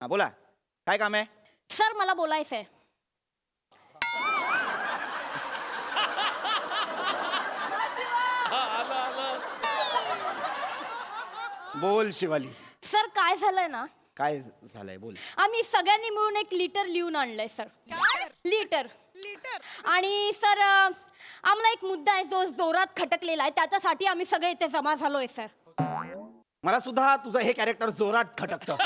हा बोला, काय काम आहे? सर मला बोलायचंय. बोल शिवाली. सर काय झालंय ना, काय झालंय बोल. आम्ही सगळ्यांनी मिळून एक लिटर लिहून आणलंय सर. लिटर. आणि सर आम्हाला एक मुद्दा आहे जो जोरात खटकलेला आहे, त्याच्यासाठी आम्ही सगळे इथे जमा झालोय सर. मला सुद्धा तुझं हे कॅरेक्टर जोरात खटकतं.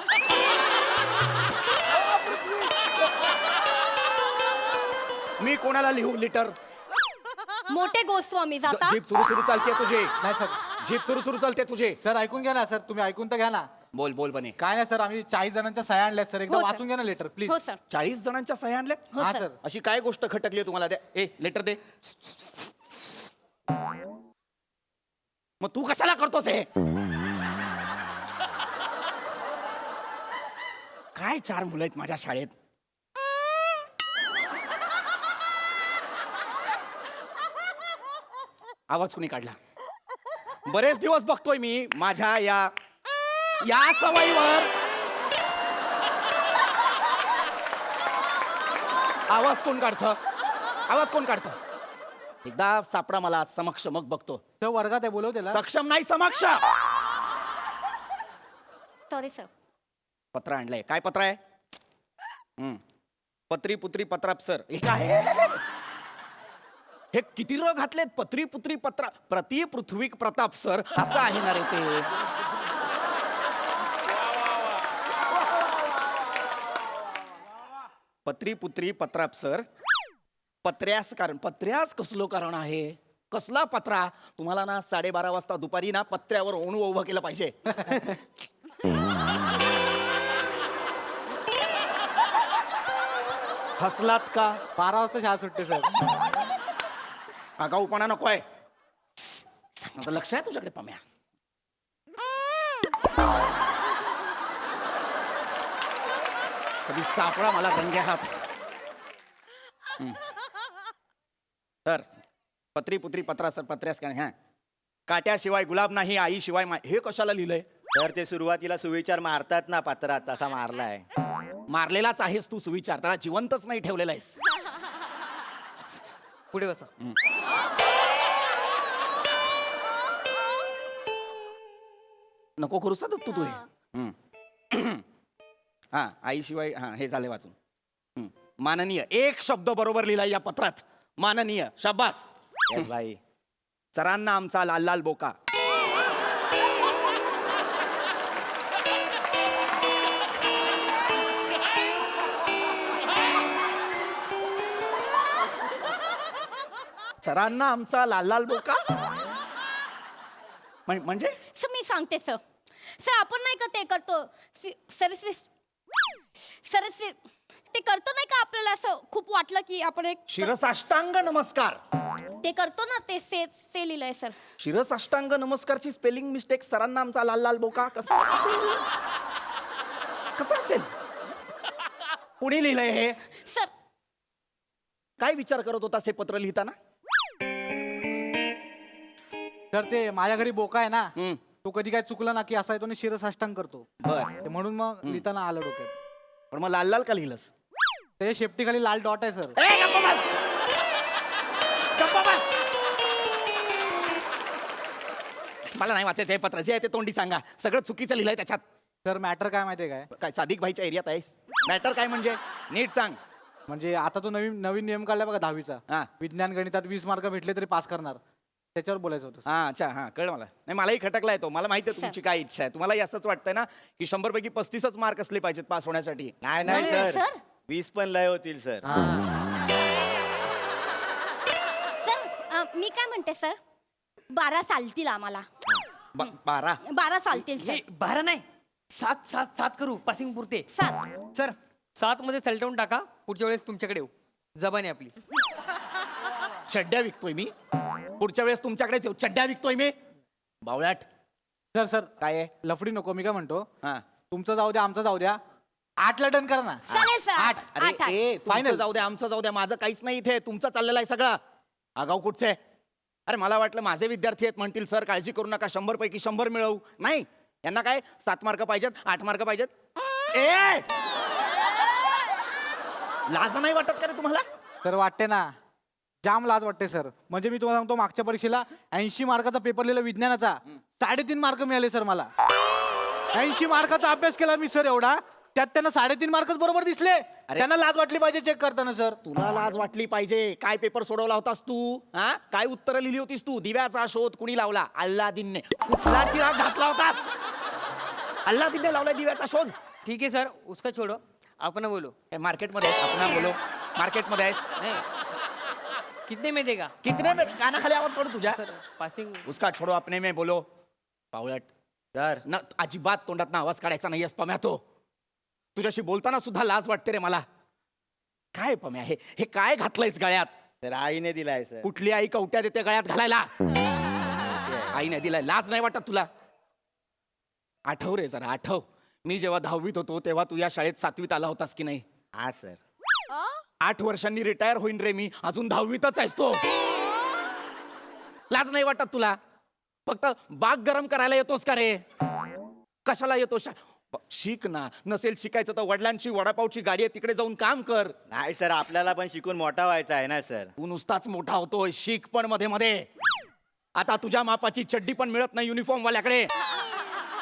मी कोणाला लिहू लिटर? मोठे गोस्वामी जाता. जीप सुरू सुरू चालते तुझे. नाही सर. जीप सुरू सुरू चालते तुझे. सर ऐकून घ्या ना सर, तुम्ही ऐकून तर घ्या ना. बोल बोल बने. काय नाही सर, आम्ही 40 जणांच्या सह्या आणल्यात सर, एकदा हो, सर. वाचून घ्या ना लेटर प्लीज. हो सर. 40 जणांच्या सह्या आणल्या? हो, हा सर. सर. अशी काय गोष्ट खटकली तुम्हाला? द्या ए लेटर दे. मग तू कशाला करतोस हे? काय 4 मुलं आहेत माझ्या शाळेत. आवाज कुणी काढला? बरेच दिवस बघतोय मी माझ्या या सवयीवर. आवाज कोण काढतं? आवाज कोण काढतं? एकदा सापडा मला समक्ष, मग बघतो. सर वर्गात आहे, बोलव त्याला. सक्षम नाही, समक्ष. Sorry sir. पत्र आणलंय. काय पत्र आहे? पत्री पुत्री पत्रापसर. हे काय? हे किती र घातलेत? पत्री पुत्री पत्रा प्रति पृथ्वी प्रताप सर असं आहे ना रे ते. पत्री पुत्री पत्राप सर. पत्र्यास कारण. पत्र्यास कसलो कारण आहे? कसला पत्रा? तुम्हाला ना 12:30 वाजता दुपारी ना पत्र्यावर ओणू उभं केलं पाहिजे. हसलात का? 12 वाजता शाळा सुटते सर. आगाऊपणा नकोय. आता लक्ष आहे तुझ्याकडे पम्या. कधी सापडा मला रंगे हात. तर पत्री पुत्री पत्रा सर पत्र्यास काय? हा, काट्याशिवाय गुलाब नाही, आईशिवाय हे कशाला लिहिलंय? तर ते सुरुवातीला सुविचार मारतात ना पात्रात, तसा मारलाय. मारलेलाच आहेस तू सुविचार, त्याला जिवंतच नाही ठेवलेला आहेस. पुढे बसा. नको करू सा तू हे. हा, आईशिवाय. हा, हे झाले वाचून. माननीय. एक शब्द बरोबर लिहिलाय या पत्रात. माननीय. शाबास. येस भाई. सरांना आमचा लाल लाल बोका. सरांना आमचा लाल लाल बोका म्हणजे सर मी सांगते सर. सर आपण नाही का ते करतो सर सर ते करतो नाही का, आपल्याला असं खूप वाटलं की आपण एक शिरसाष्टांग नमस्कार. ते करतो ना, ते से लिहिलंय सर. शिरसाष्टांग नमस्कारची स्पेलिंग मिस्टेक. सरांना आमचा लाल लाल बोका. कसं असेल? कुणी लिहिलंय हे? सर काय विचार करत होता हे पत्र लिहिताना? तर ते माझ्या घरी बोका आहे ना, तो कधी काय चुकला ना की असा आहे, तो शिरसाष्टांग करतो. बर. ते म्हणून मग लिहिताना आलं डोक्यात. पण मग लाल लाल का लिहिलंस? ते शेपटी खाली लाल डॉट आहे सर. ए, गप्प बस. गप्प बस. मला नाही वाचायचं हे पत्र. जे आहे ते तोंडी सांगा. सगळं चुकीचं लिहिलंय त्याच्यात. सर मॅटर काय माहितीये काय? काय सादिक भाईच्या एरियात आहेस? मॅटर काय म्हणजे नीट सांग. म्हणजे आता तो नवीन नियम काढलाय बघा 10वीचा. हा. विज्ञान गणितात 20 मार्क भेटले तरी पास करणार. त्याच्यावर बोलायचं होतं. हा, अच्छा. हा, कळ मला. नाही, मलाही खटकलाय तो. मला माहिती आहे तुमची काय इच्छा आहे. तुम्हालाही असंच वाटतंय ना की 100 पैकी 35च मार्क असले पाहिजेत पास होण्यासाठी. नाही नाही, नाही सर, सर. 20 पण लय होतील सर. सर मी काय म्हणते सर, 12 चालतील आम्हाला. 12. 12 चालतील सर. 12 नाही, 7 करू पासिंग पुरते. 7. सर 7 मध्ये सलटवून टाका, पुढच्या वेळेस तुमच्याकडे येऊ. जबान आहे आपली. चड्ड्या विकतोय मी. पुढच्या वेळेस तुमच्याकडेच येऊ. चड्ड्या विकतोय मी. बावळ्याट. सर काय आहे? लफडी नको. मी काय म्हणतो, हा. तुमचं जाऊ द्या, आमचं जाऊ द्या. 8 ला डन करा ना. चालेल सर. 8. अरे 8. ए, फायनल जाऊ द्या, आमचं जाऊ द्या. माझं काहीच नाही इथे. तुमचं चाललेलं आहे सगळं. आगाऊ कुठचे? अरे मला वाटलं माझे विद्यार्थी आहेत म्हणतील सर काळजी करू नका 100 पैकी 100 मिळवू. नाही, यांना काय 7 मार्क पाहिजेत, 8 मार्क पाहिजेत. ए लाज नाही वाटत का रे तुम्हाला? तर वाटते ना, जाम लाज वाटते सर. म्हणजे मी तुम्हाला सांगतो, मागच्या परीक्षेला 80 मार्काचा पेपर लिहिला विज्ञानाचा, 3.5 मार्क मिळाले सर मला. 80 मार्काचा अभ्यास केला मी सर एवढा, त्यात त्यांना 3.5 मार्कच बरोबर दिसले. त्यांना लाज वाटली पाहिजे चेक करताना सर. तुला लाज वाटली पाहिजे. काय पेपर सोडवला होतास तू? हा, काय उत्तरं लिहिली होतीस तू? दिव्याचा शोध कुणी लावला? अल्लादीनने. कुठला चिराग घासला होतास? अल्लादीनने लावला दिव्याचा शोध. ठीक है सर, उसका छोड़ो, अपना बोलो. मार्केटमध्ये आपण बोलो. मार्केटमध्ये आहेस. नहीं, कितने में देगा? कितने में? कानाखाली आवाज पडू तुझ्या. Sir passing. उसका छोडो अपने में बोलो. पावळट. सर ना अजिबात तोंडात ना आवाज काढायचा नाही पम्या. तो तुझ्याशी बोलताना सुद्धा लाज वाटते रे मला. काय पम्या हे काय घातलंयस गळ्यात? सर आईने दिलाय सर. कुठली आई कवट्या देते गळ्यात घालायला? आईने दिलाय. लाज नाही वाटत तुला? आठव रे जरा आठव. मी जेव्हा 10वीत होतो तेव्हा तू या शाळेत 7वीत आला होतास की नाही? हा सर. 8 वर्षांनी रिटायर होईन रे मी. अजून 10वीतच आहेस तो. लाज नाही वाटत तुला? फक्त बाग गरम करायला येतोस का रे? कशाला येतो? शिक ना. नसेल शिकायचं तर वडिलांची वडापावची गाडी आहे, तिकडे जाऊन काम कर. नाही सर, आपल्याला पण शिकून मोठा व्हायचा आहे ना सर. तू नुसताच मोठा होतोय. शिक पण मध्ये मध्ये. आता तुझ्या मापाची चड्डी पण मिळत नाही युनिफॉर्म वाल्याकडे.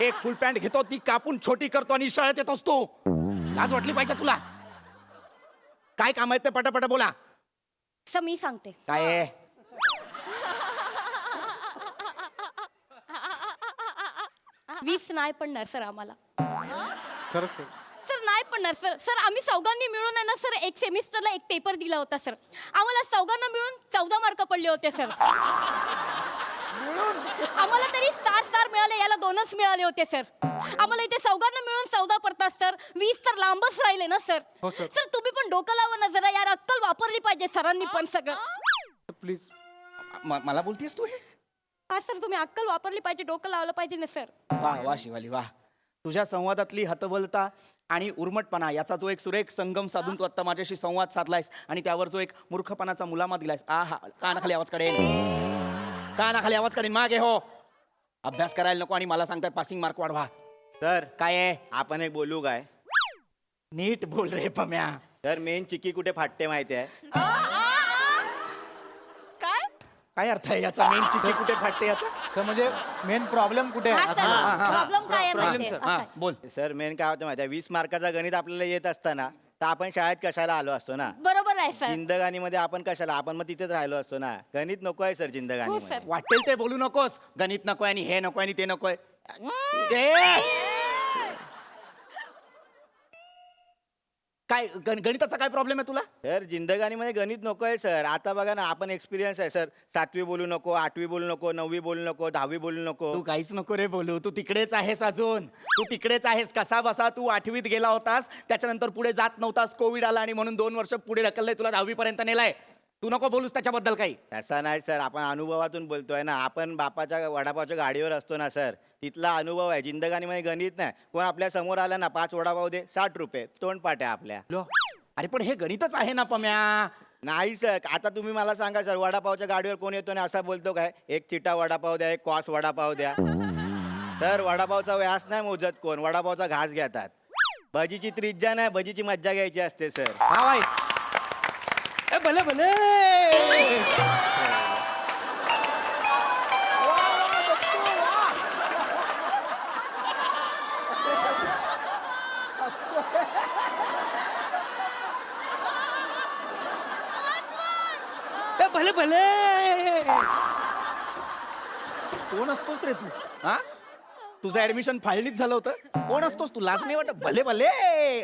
एक फुल पॅन्ट घेतो, ती कापून छोटी करतो आणि शाळेत येतोस तू. लाज वाटली पाहिजे तुला. काय काम आहे ते पटापट बोला. सर मी सांगते. काय आहे? 20 नाही पडणार सर आम्हाला. खरंच सर. सर नाही पडणार सर. सर आम्ही चौघांनी मिळून आहे ना सर, एक सेमिस्टरला एक पेपर दिला होता सर. आम्हाला चौघांना मिळून 14 मार्क पडले होते सर. आम्हाला तरी 4 मिळाले, याला 2च मिळाले होते सर. आम्हाला इथे चौघांना मिळून 14 पडतात सर. 20 तर लांबच राहिले ना सर. हो सर. सर तुम्ही पण डोकं लावा ना जरा यार. अक्कल वापरली पाहिजे सरांनी पण सगळं. प्लीज. मला बोलतीस तू हे? हा सर, तुम्ही अक्कल वापरली पाहिजे, डोकं लावलं पाहिजे ना सर. वा वा शिवाली वा. तुझ्या संवादातली हतबलता आणि उर्मटपणा याचा जो एक सुरेख संगम साधून तू आता माझ्याशी संवाद साधलायस आणि त्यावर जो एक मूर्खपणाचा मुलामा दिलायस. आहा, कानाखाली आवाज काढेन. कानाखाली आवाज काढेन. मागे हो. अभ्यास करायला नको आणि मला सांगताय पासिंग मार्क वाढवा. सर काय आहे? आपण एक बोलू काय? नीट बोल रे पम्या. सर मेन चिक्की कुठे फाटते माहिती आहे? काय अर्थ आहे याचा? मेन चिठ्ठी कुठे फाटते याचा? तर म्हणजे मेन प्रॉब्लेम कुठे आहे हा असं? सर, प्रॉब्लेम काय आहे प्रॉब्लेम माहिती सर. आहे? हा असं आहे. बोल. सर मेन काय होतं माहिती आहे? 20 मार्काचा गणित आपल्याला येत असताना तर आपण शाळेत कशाला आलो असतो ना? बरोबर आहे सर. जिंदगानीमध्ये आपण कशाला? आपण मग तिथेच राहिलो असतो ना. गणित नको आहे सर हो जिंदगानीमध्ये. सर. वाटेल ते बोलू नकोस. गणित नकोय आणि हे नकोय आणि ते नकोय. काय गणिताचा काय प्रॉब्लेम आहे तुला? सर जिंदगानीमध्ये गणित नको आहे सर. आता बघा ना, आपण एक्सपिरियन्स आहे सर. 7वी बोलू नको, 8वी बोलू नको, 9वी बोलू नको, 10वी बोलू नको. तू काहीच नको रे बोलू. तू तिकडेच आहेस अजून. तू तिकडेच आहेस. कसा बसा तू 8वीत गेला होतास, त्याच्यानंतर पुढे जात नव्हतास. कोविड आला आणि म्हणून 2 वर्ष पुढे ढकललंय तुला. 10वी पर्यंत नेलाय. तू नको बोलूस त्याच्याबद्दल काही. तसा नाही सर, आपण अनुभवातून बोलतोय ना. आपण बापाच्या वडापावच्या गाडीवर असतो ना सर, तिथला अनुभव आहे. जिंदगानीमध्ये गणित नाही. कोण आपल्या समोर आला ना, 5 वडापाव दे, 60 रुपये, तोंडपाट आहे आपल्या. अरे पण हे गणितच आहे ना पम्या. नाही सर, आता तुम्ही मला सांगा सर, वडापावच्या गाडीवर कोण येतो ना असा बोलतो काय? एक चिटा वडापाव द्या, एक कॉस वडापाव द्या. तर वडापावचा व्यास नाही मोजत कोण, वडापावचा घास घेतात. भजीची त्रिज्या नाही, भजीची मज्जा घ्यायची असते सर. हा भाई. ए, भले भले. भले भले. कोण असतोस रे तू? हा, तुझं ऍडमिशन फाळणीत झालं होतं. कोण असतोस तू? लाज नाही वाटत? भले भले.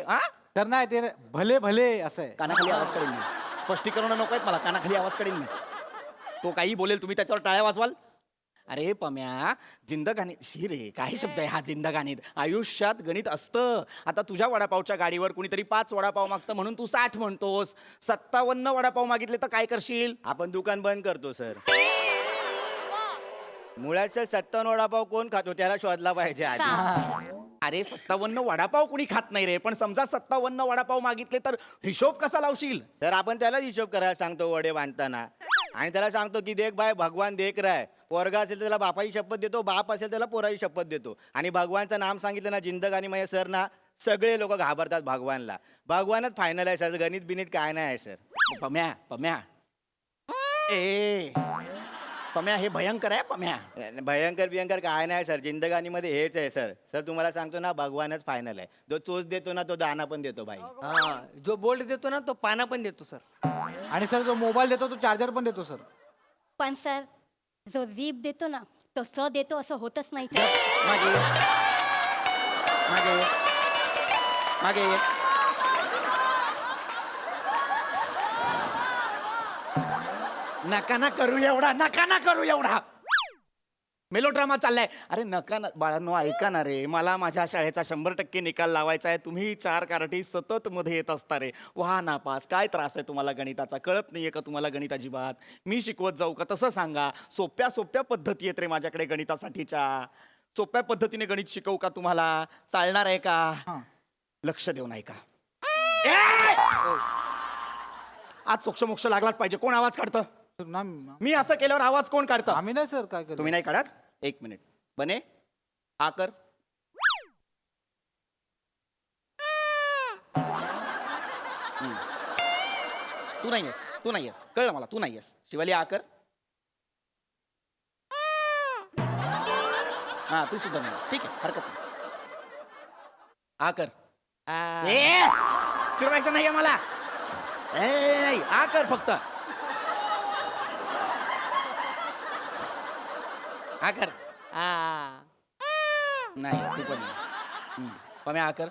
हा, तर नाही ते भले भले असं आहे. कानाखाली आवाज काढेल मी. स्पष्टीकरण नको आहेत मला. कानाखाली आवाज काढेल मी. तो काही बोलेल, तुम्ही त्याच्यावर टाळ्या वाजवाल. अरे पम्या, जिंदगानीत शी रे, काय शब्द आहे हा जिंदगानीत? आयुष्यात गणित असतं. आता तुझ्या वडापावच्या गाडीवर कुणीतरी 5 वडापाव मागतं म्हणून तू 60 म्हणतोस. 57 वडापाव मागितले तर काय करशील? आपण दुकान बंद करतो सर. मुळात सर 57 वडापाव कोण खातो त्याला शोधला पाहिजे आधी. सांग. अरे 57 वडापाव कुणी खात नाही रे. पण समजा 57 वडापाव मागितले तर हिशोब कसा लावशील? तर आपण त्याला हिशोब करायला सांगतो वडे बांधताना. आणि त्याला सांगतो की देख भाई भगवान देख रहा है. पोरगा असेल तर त्याला बापाची शपथ देतो, बाप असेल त्याला पोराची शपथ देतो. आणि भगवानचं नाम सांगितलं ना जिंदगानी म्हणजे सर ना सगळे लोक घाबरतात भगवानला. भगवानच फायनल आहे सर, गणित बिनीत काय नाही आहे सर. पम्या पम्या ए पम्या हे भयंकर आहे पम्या. भयंकर बियंकर काय नाही सर, जिंदगानीमध्ये हेच आहे सर. सर तुम्हाला सांगतो ना, भगवानच फायनल आहे. जो चोच देतो ना तो दाना पण देतो भाई. हा जो बोल्ट देतो ना तो पाना पण देतो सर. आणि सर जो मोबाईल देतो तो चार्जर पण देतो सर. पण सर जो जीभ देतो ना तो स देतो असं होतच नाही सर. मागे ये. मागे ये. मागे ये. नका ना करू एवढा, नका ना करू एवढा. मेलोड्रामा चाललाय. अरे नका ना बाळांनो, ऐका ना रे, मला माझ्या शाळेचा 100% निकाल लावायचा आहे. तुम्ही 4 कारटी सतत मध्ये येत असता रे. वाह नापास. काय त्रास आहे तुम्हाला गणिताचा? कळत नाहीये का तुम्हाला गणित अजिबात? मी शिकवत जाऊ का? तसं सांगा. सोप्या सोप्या पद्धती आहेत रे माझ्याकडे गणितासाठीच्या. सोप्या पद्धतीने गणित शिकवू का तुम्हाला? चालणार आहे का? लक्ष देऊ नाही का? आज सोक्ष लागलाच पाहिजे. कोण आवाज काढतं? मी असं केल्यावर आवाज कोण काढतं? आम्ही नाही सर काय केलं. तुम्ही नाही काढत? 1 मिनिट. बने हा कर. तू नाहीयेस, तू नाहीयेस, कळलं मला, तू नाहीयेस. शिवाली हा कर. हा तू सुद्धा नाहीयेस, ठीक आहे, हरकत नाही. हा कर. चिडवायचं नाहीये मला. नाही हा कर फक्त. हा कर. नाही तू पण नाही. पम्या हा कर.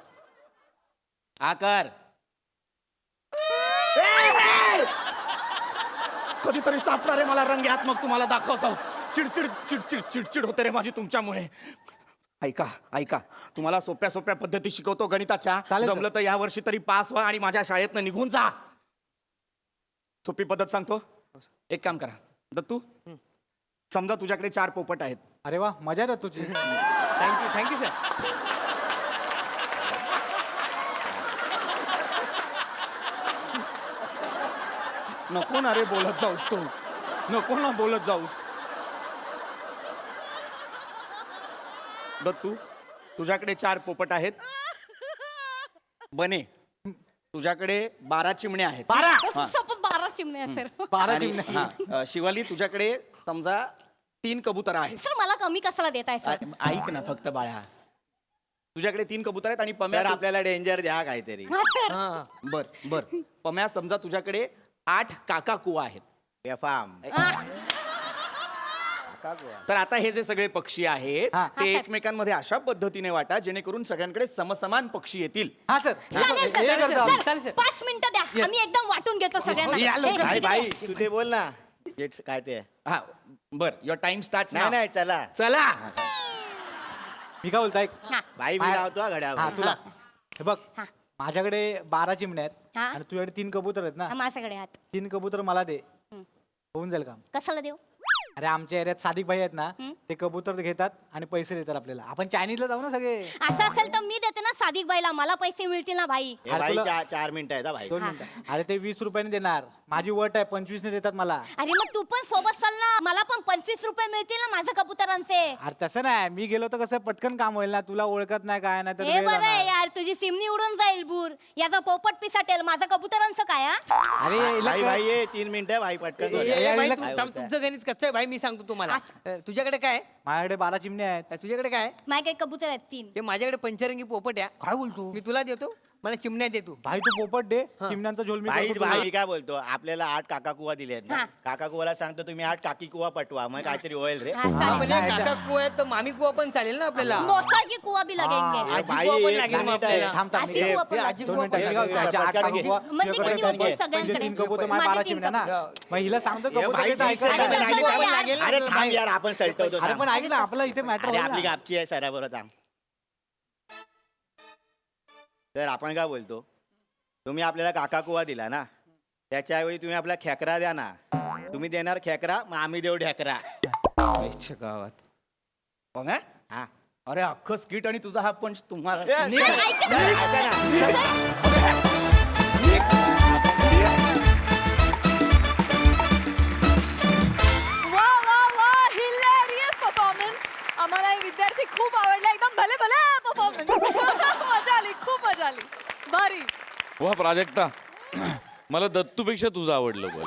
हा कर. कधीतरी सापडा रे मला रंग्यात, मग तुम्हाला दाखवतो. चिडचिड चिडचिड चिडचिड होते रे माझी तुमच्यामुळे. ऐका ऐका, तुम्हाला सोप्या सोप्या पद्धती शिकवतो गणिताच्या. चालेल सर. जमलं तर या वर्षी तरी पास व्हा आणि माझ्या शाळेतनं निघून जा. सोपी पद्धत सांगतो. एक काम करा दत्तू, समजा तुझ्याकडे 4 पोपट आहेत. अरे वा, मजा येतात तुझी. Thank you sir. नको ना रे बोलत जाऊस तू, नको ना बोलत जाऊस. दत्तू, तुझ्याकडे 4 पोपट आहेत. बने, तुझ्याकडे 12 चिमण्या आहेत. 12 चिमणे आहे सर. 12 आणि- चिमण्या. हा, शिवाली तुझ्याकडे समजा 3 कबूतर आहेत. सर मला कमी कशाला देताय सर? ऐक ना फक्त बाळा, तुझ्याकडे 3 कबूतर आहेत आणि सर पम्या आपल्याला डेंजर द्या काहीतरी. हा सर. हा बर बर. पम्या समजा तुझ्याकडे 8 काका कुवा आहेत. बेफाम. हा. तर आता हे जे सगळे पक्षी आहेत हा. ते हा, सर. एकमेकांमध्ये अशा पद्धतीने वाटा जेणेकरून सगळ्यांकडे समसमान पक्षी येतील. हा सर. चालेल सर. हे करतो आम्ही. चालेल, सर. 5 मिनिटं द्या, आम्ही एकदम वाटून घेतो सगळ्यांना. या लवकर. हे, भाई ठीक भाई आहे. तू ते बोल ना. काय ते? हा बर, युअर टाइम स्टार्ट. नाही नाही चला. चला. मी काय बोलतो ऐक. हा. भाई मी लावतो हा हा घड्यावर. तुला हे बघ, हा. माझ्याकडे 12 चिमण्या आहेत हा. आणि तुझ्याकडे 3 कबूतर आहेत ना. हा, माझ्याकडे हात. 3 कबूतर मला दे, हं. होऊन जाईल काम. कशाला देऊ? अरे आमच्या एरियात सादिक भाई आहेत ना, हं. ते कबूतर घेतात आणि पैसे देतात आपल्याला. आपण चायनीजला जाऊ ना सगळे. असं असेल तर मी देते ना सादिक बाईला, मला पैसे मिळतील ना भाई. हे अरे भाई तुला- 4 मिनिटं आहेत हा भाई. 2 मिनिटं. अरे ते 20 रुपयाने देणार. माझी वट आहे 25 ने देतात मला. अरे मग तू पण सोबत चल ना, मला पण 25 रुपये मिळतील ना माझ्या कबुतरांचे. अरे तसं नाही, मी गेलो तर कसं पटकन काम होईल ना. तुला ओळखत नाही काय नाही तर हे वेळ बरं आहे जाणार. यार, तुझी सिमनी उडून जाईल बूर. याचा पोपट पिसाटेल, माझं कबुतरांचं काय हा? अरे हिला भाई कळ- भाई ये 3 मिनिटं भाई पटकन बोल. भाई, काय तुमचं गणित कसं आहे भाई मी सांगतो तुम्हाला. तुझ्याकडे काय आहे? माझ्याकडे 12 चिमण्या आहेत. तुझ्याकडे काय आहे? माझ्याकडे कबूतर आहेत 3. ते माझ्याकडे पंचरंगी पोपट आहे. काय बोलतो मी तुला देतो, मला चिमण्या दे तू. भाई तू पोपट दे, चिमण्यांचा झोल मी भाई करतो तुला. भाई काय बोलतो, आपल्याला 8 काका कुवा दिले आहेत ना. हा. काका कुवाला सांगतो तुम्ही 8 काकी कुवा पटवा, मग काहीतरी होईल रे. हा, हा, चालेल. म्हणजे काका कुवा आहे तर मामी कुवा पण चालेल ना आपल्याला. मोसा की कुवा भी लगेंगे. हा. आजी भाई, कुवा पण एक लागेल मग मिनिट आहे. आपल्याला. थांब थांब आजी हे- कुवा पण हे लागेल. आजी 2 कुवा मिनिटं पण हे लागेल. काय होतं? पटकन 8 घे. कबूतर, म्हणजे तुझ्याकडे किती काय होतील ते? सगळ्यांकडे? म्हणजे 3 कबूतर, माझे माझ्या 12 तीन चिमण्या ना. कबूतर. मग हिला सांगतो हे कबूतर भाई, घेता ऐकत अरे नाही. कसं आजी कुवा पण यार? लागेल. अरे थांब यार, आपण सलटवतो. अरे थांब. पण ऐक ना, आपलं इथे मॅटर अरे आपली गापची आहे सराबरोबर थांब. तर आपण काय बोलतो, तुम्ही आपल्याला काका कुवा दिला ना, त्याच्याऐवजी तुम्ही आपला खेकरा द्या ना. तुम्ही देणार खेकरा, मग आम्ही देऊ ढेकरा. गावात पम्या, हा अरे अख्खं स्किट आणि तुझा हा पंच तुम्हाला ए, निघ. सर, ऐका ना. ऐका ना. सर, वा वा वा हिलेरियस परफॉर्मन्स. आम्हाला हे विद्यार्थी खूप आवडले, एकदम भले भले परफॉर्मन्स. मजा आली, खूप वा प्राजक्ता मला दत्तूपेक्षा तुझं आवडलं बरं.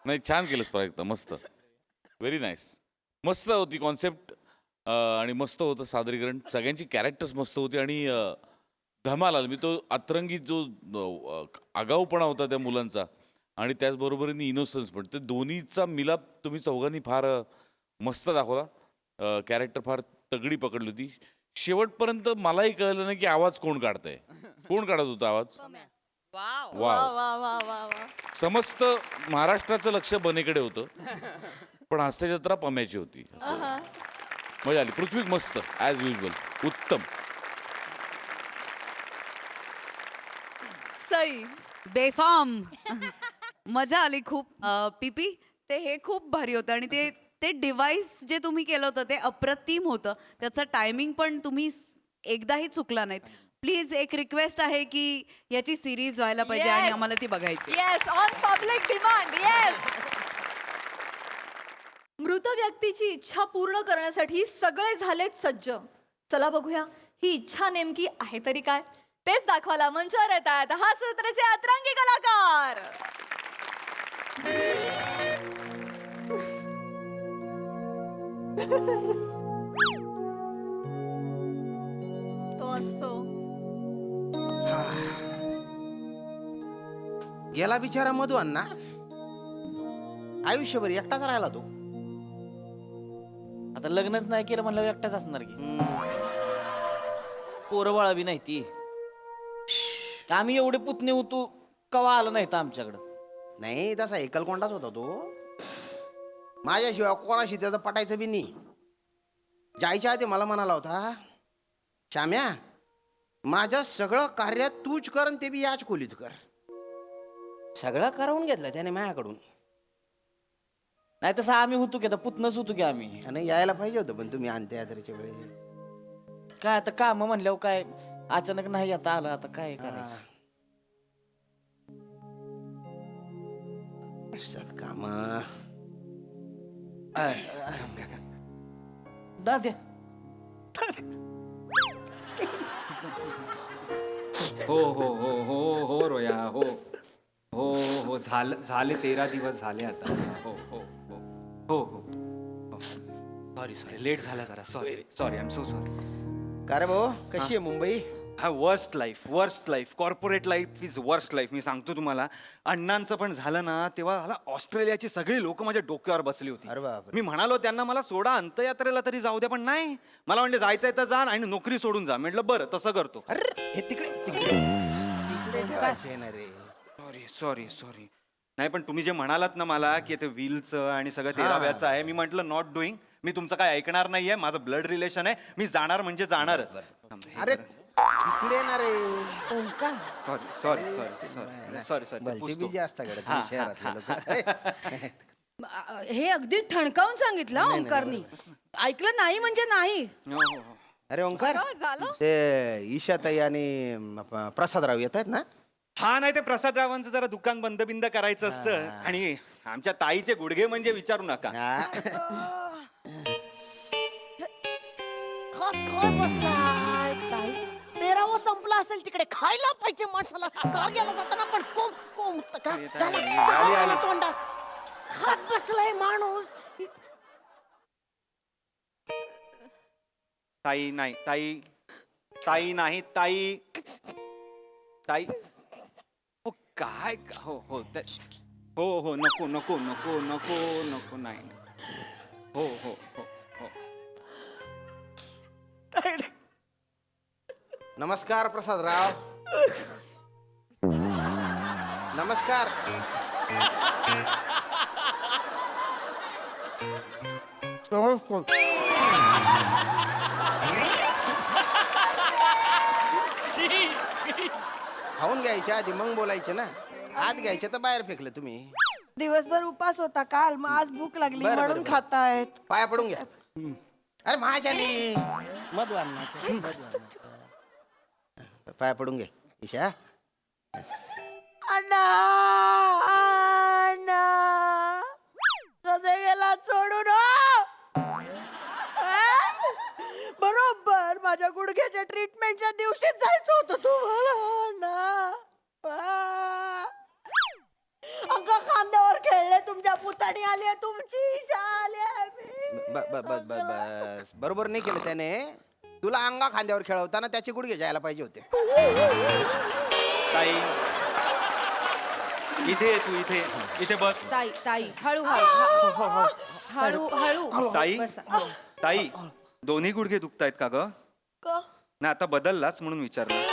नाही छान केलंस प्राजक्ता, मस्त, व्हेरी नाईस. मस्त होती कॉन्सेप्ट आणि मस्त होतं सादरीकरण. सगळ्यांची कॅरेक्टर्स मस्त होती आणि धमाल आला. मी तो अतरंगी जो आगाऊपणा होता त्या मुलांचा आणि त्याचबरोबरीने इनोसन्स पण, ते दोन्हीचा मिलाप तुम्ही चौघांनी फार मस्त दाखवला. कॅरेक्टर फार तगडी पकडली होती. शेवटपर्यंत मलाही कळलं नाही की आवाज कोण काढतंय, कोण काढत होता आवाज. वा वा वा वा वा वा. समस्त महाराष्ट्राचं लक्ष बनेकडे होतं, पण हास्य जत्रा पम्याची होती. मजा आली. पृथ्वी मस्त ॲज युजल, उत्तम. सई. बेफाम मजा आली खूप. पीपी ते हे खूप भारी होतं आणि ते ते डिव्हाइस जे तुम्ही केलं होतं ते अप्रतिम होतं. त्याचं टायमिंग पण तुम्ही एकदाही चुकला नाहीत. प्लीज एक रिक्वेस्ट आहे की याची सिरीज व्हायला पाहिजे आणि Yes. आम्हाला ती बघायची. Yes, on public demand. Yes. मृत व्यक्तीची इच्छा पूर्ण करण्यासाठी सगळे झालेत सज्ज. चला बघूया ही इच्छा नेमकी आहे तरी काय. तेच दाखवायला मंचावर येत आहेत हास्य जत्रेचे अतरंगी कलाकार. तो असतो. गेला बिचारा मधू अण्णा, आयुष्यभर एकटाच राहिला तो. आता लग्नच नाही केलं म्हणलं एकटाच असणार की. पोरं बाळा बी नाही ती. आम्ही एवढे पुतणे होतो कवा आलं नाही तर आमच्याकडं. नाही तसा एकलकोंडाच होता तो. माझ्याशिवाय कोणाशी त्याचं पटायचं बी नाही. जायच्या आधी मला म्हणाला होता, श्याम्या माझं सगळं कार्य तूच कर आणि ते बी याच खोलीत कर. सगळं करवून घेतलं त्याने माझ्याकडून. नाही तसं आम्ही होतो की आता पुतणंच होतो की आम्ही. आणि यायला पाहिजे होतं पण तुम्ही अंत्ययात्रेच्या वेळेस. काय आता काम म्हणल्यावर काय अचानक नाही आता आलं, आता काय करायचं. असतात काम. दाद्या हो हो हो हो हो रोया हो हो हो झाले 13 दिवस झाले आता. हो हो हो हो हो सॉरी सॉरी लेट झाला जरा. Sorry sorry I am so sorry. का रे भाऊ, कशी आहे मुंबई? हा worst life corporate life is worst life. मी सांगतो तुम्हाला, अण्णांचं पण झालं ना तेव्हा मला ऑस्ट्रेलियाची सगळी लोक माझ्या डोक्यावर बसली होती. अरे बापरे. मी म्हणालो त्यांना मला सोडा अंत्ययात्रेला तरी जाऊ द्या, पण नाही. मला म्हणले जायचंय तर जा आणि नोकरी सोडून जा. म्हटलं बरं तसं करतो. अरे हे तिकडे तिकडे तिकडे ठेवायचे ना रे. Sorry sorry sorry. नाही पण तुम्ही जे म्हणालात ना मला की ते व्हीलचं आणि सगळं 13व्याचं आहे, मी म्हटलं नॉट डुईंग. मी तुमचं काय ऐकणार नाहीये. माझं ब्लड रिलेशन आहे. मी जाणार म्हणजे जाणारच. अरे तिकडे ना रे. Sorry sorry sorry sorry sorry भलती बिजी असता घडत शहरातले लोक. हे अगदी ठणकावून सांगितलं हं ओंकारनी. ऐकलं नाही म्हणजे नाही. अरे ओंकार, झालं? ते ईशाताई आणि प्रसादराव येत आहेत ना? हा नाही ते प्रसादरावांचं जरा दुकान बंद बिंद करायचं असतं आणि आमच्या ताईचे गुडघे म्हणजे विचारू नका. बसलाय ताई. 13वा संपला असेल तिकडे. खायला पाहिजे माणसाला. काल गेला जाताना पण कोंब कोंब का सगळं आलं तोंडात. खात बसलाय माणूस. ताई नाही ताई ताई नाही ताई ताई. हो काय हो हो हो हो नको नको नको नको नको नाही. हो हो हो हो. नमस्कार प्रसादराव. नमस्कार. खाऊन घ्यायच्या आधी मग बोलायचे ना. आत घ्यायचे तर बाहेर फेकलं तुम्ही. दिवसभर उपास होता काल, मग आज भूक लागली बरं, म्हणून बरं. खातायत. पाया पडून घ्या. अरे माझ्यानी मधु अण्णाच्या पाया पडून घे ईशा. अण्णा अण्णा कसे गेला सोडून. बरोबर माझ्या माझ्या गुडघ्याच्या ट्रीटमेंटच्या दिवशीच जायचं होतं तुम्हाला ना. अंग खांद्यावर खेळले, तुमच्या पुतणी आली, तुमची ईशा आली. बस बरोबर नाही केलं त्याने. तुला अंगा खांद्यावर खेळवताना त्याचे गुडघे जायला पाहिजे होते. ताई इथे ये तू, इथे इथे बस. ताई ताई हळू हळू हळू ताई बसा. ताई दोन्ही गुडघे दुखतायत का ग? का? नाही आता बदललाच म्हणून विचारलं.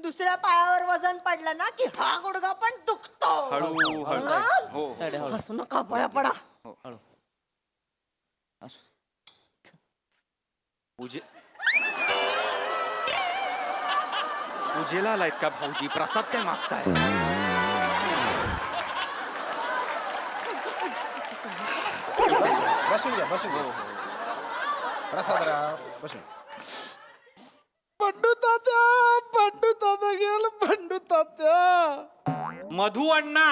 दुसऱ्या पायावर वजन पडलं ना की हा गुडघा पण दुखतो. हळू हळू. हो हसू नका, पाया पडा. पूजेला आलायत का भाऊजी? प्रसाद काय मागताय? बसून घ्या बसून घ्या. प्रसादराव बसून. पंडू तात्या गेलं पंडू तात्या. मधू अण्णा.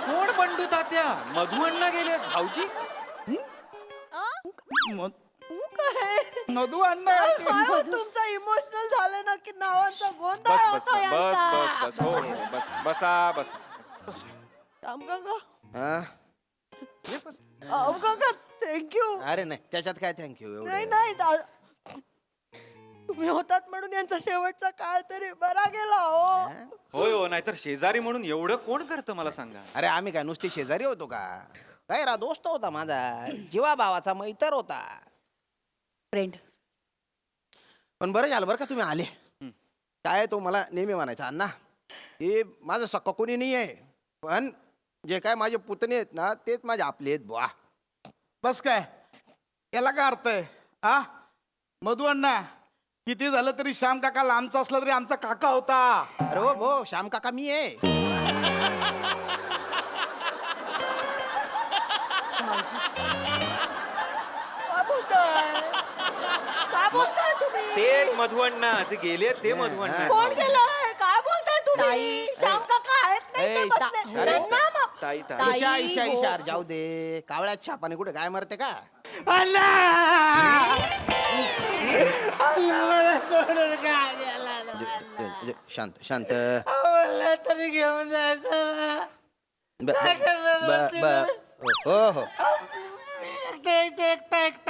कोण बंडू तात्या? मधू अण्णा गेले भाऊजी. मधू अण्णा काय हो, तुमचं इमोशनल झालं ना की नावाचा गोंधळ बस बस होतो बस यांचा. बस बस हो हो, बस बसा बसा. राम काका, हा? अहो काका, थँक्यू. अरे नाही त्याच्यात काय थँक्यू नाही एवढं. नाही तुम्ही होतात म्हणून यांचा शेवटचा काळ तरी बरा गेला हो. होय हो, नाहीतर शेजारी म्हणून एवढं कोण करतं मला सांगा. अरे आम्ही काय नुसते शेजारी होतो का? काय रा दोस्त होता माझा, जीवा भावाचा मैत्र होता. फ्रेंड. पण बरं झालं बरं का तुम्ही आले. काय तो मला नेहमी म्हणायचा, अण्णा हे माझं सक्का कोणी नाही आहे, पण जे काय माझे पुतणे आहेत ना तेच माझे आपले आहेत बुवा. बस काय याला काय अर्थ आहे? आ मधू अण्णा किती झालं तरी श्याम काका लांबचा असला तरी आमचा काका होता. अरे हो भो, श्याम काका मी आहे. काय बोलताय? काय बोलताय तुम्ही? ते मधू अण्णा जे गेले ते मधू अण्णा. कोण गेलंय? काय बोलताय तुम्ही? श्याम काका आहेत नाही ते ए, बसले. अरे, त्यांना मग. ताई ताई ईशा ईशा ईशा अरे जाऊ दे. कावळ्यात छापाने कुठे काय मरते का? शांत शांत. तरी घेऊन जायचं. हो हो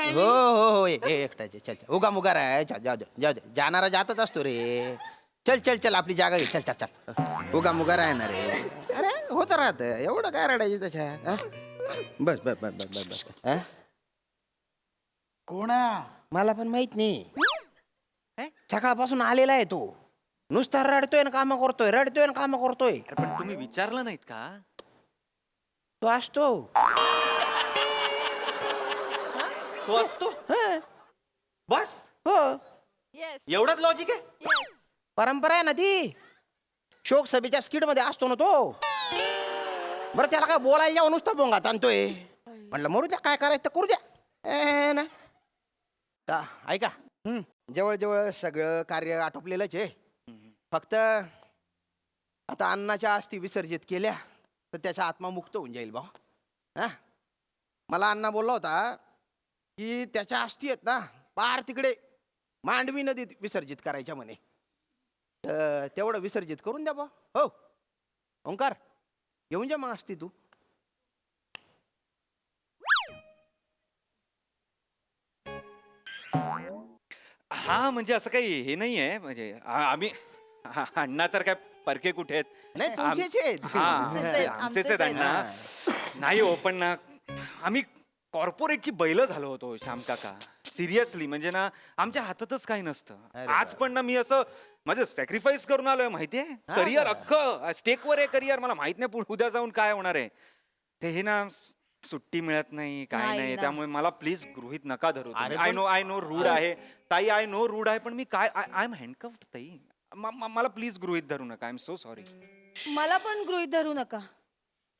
हो हो हो एकटाचे. चल चल उगा मुगा राय. जाऊ दे जाऊ दे. जाणारा जातच असतो रे. चल चल चल आपली जागा घे. चल चल चल. उगा मुगा राहणार रे. अरे होत राहत एवढं काय रडायचं त्याच्यात. बस बस बस बस बस बस. कोण मला पण माहित नाही. सकाळपासून आलेला आहे तो. नुसता रडतोय ना काम करतोय, रडतोय ना काम करतोय. अरे पण तुम्ही विचारलं नाहीत का? तो असतो. तो असतो हं. बस. हो येस एवढाच लॉजिक आहे. येस. परंपरा आहे ना ती. शोक सभेच्या स्किट मध्ये असतो ना तो. बरं त्याला काय बोलायला जाऊ नुसता बोंगात आणतोय. म्हटलं मरू द्या, काय करायचं तर करू द्या. ना ता, ऐका जवळजवळ सगळं कार्य आटोपलेलंच आहे. फक्त आता अन्नाच्या अस्थी विसर्जित केल्या तर त्याचा आत्मा मुक्त होऊन जाईल भाऊ. हा मला अण्णा बोलला होता की त्याच्या अस्थी आहेत ना पार तिकडे मांडवी नदीत विसर्जित करायच्या म्हणे. तर तेवढं विसर्जित करून द्या बा. हो ओंकार घेऊन जा मग अस्थी तू. हा म्हणजे असं काही हे नाहीये. म्हणजे आम्ही अण्णा तर काय परके कुठे आहेत? नाही तुमचेच आहेत. हा आहेत, आमचेच आहेत आमचेच अण्णा. नाही हो पण ना आम्ही कॉर्पोरेटची बैल झालो होतो श्याम काका. सिरियसली म्हणजे ना आमच्या हातातच काही नसतं. अरे आज पण ना मी असं माझं सॅक्रिफाईस करून आलोय माहितीये. करिअर अख्खं स्टेकवर आहे करिअर. मला माहित नाही उद्या जाऊन काय होणार आहे ते. हे ना सुट्टी मिळत नाही काय नाही नाही. ना. त्यामुळे मला प्लीज गृहीत नका धरू. अरे आय नो रूढ आहे ताई. आय नो रूढ आहे पण मी काय आय एम हँडकफ्ड ताई. मला प्लीज गृहीत धरू नका. I am so sorry. मला पण गृहीत धरू नका.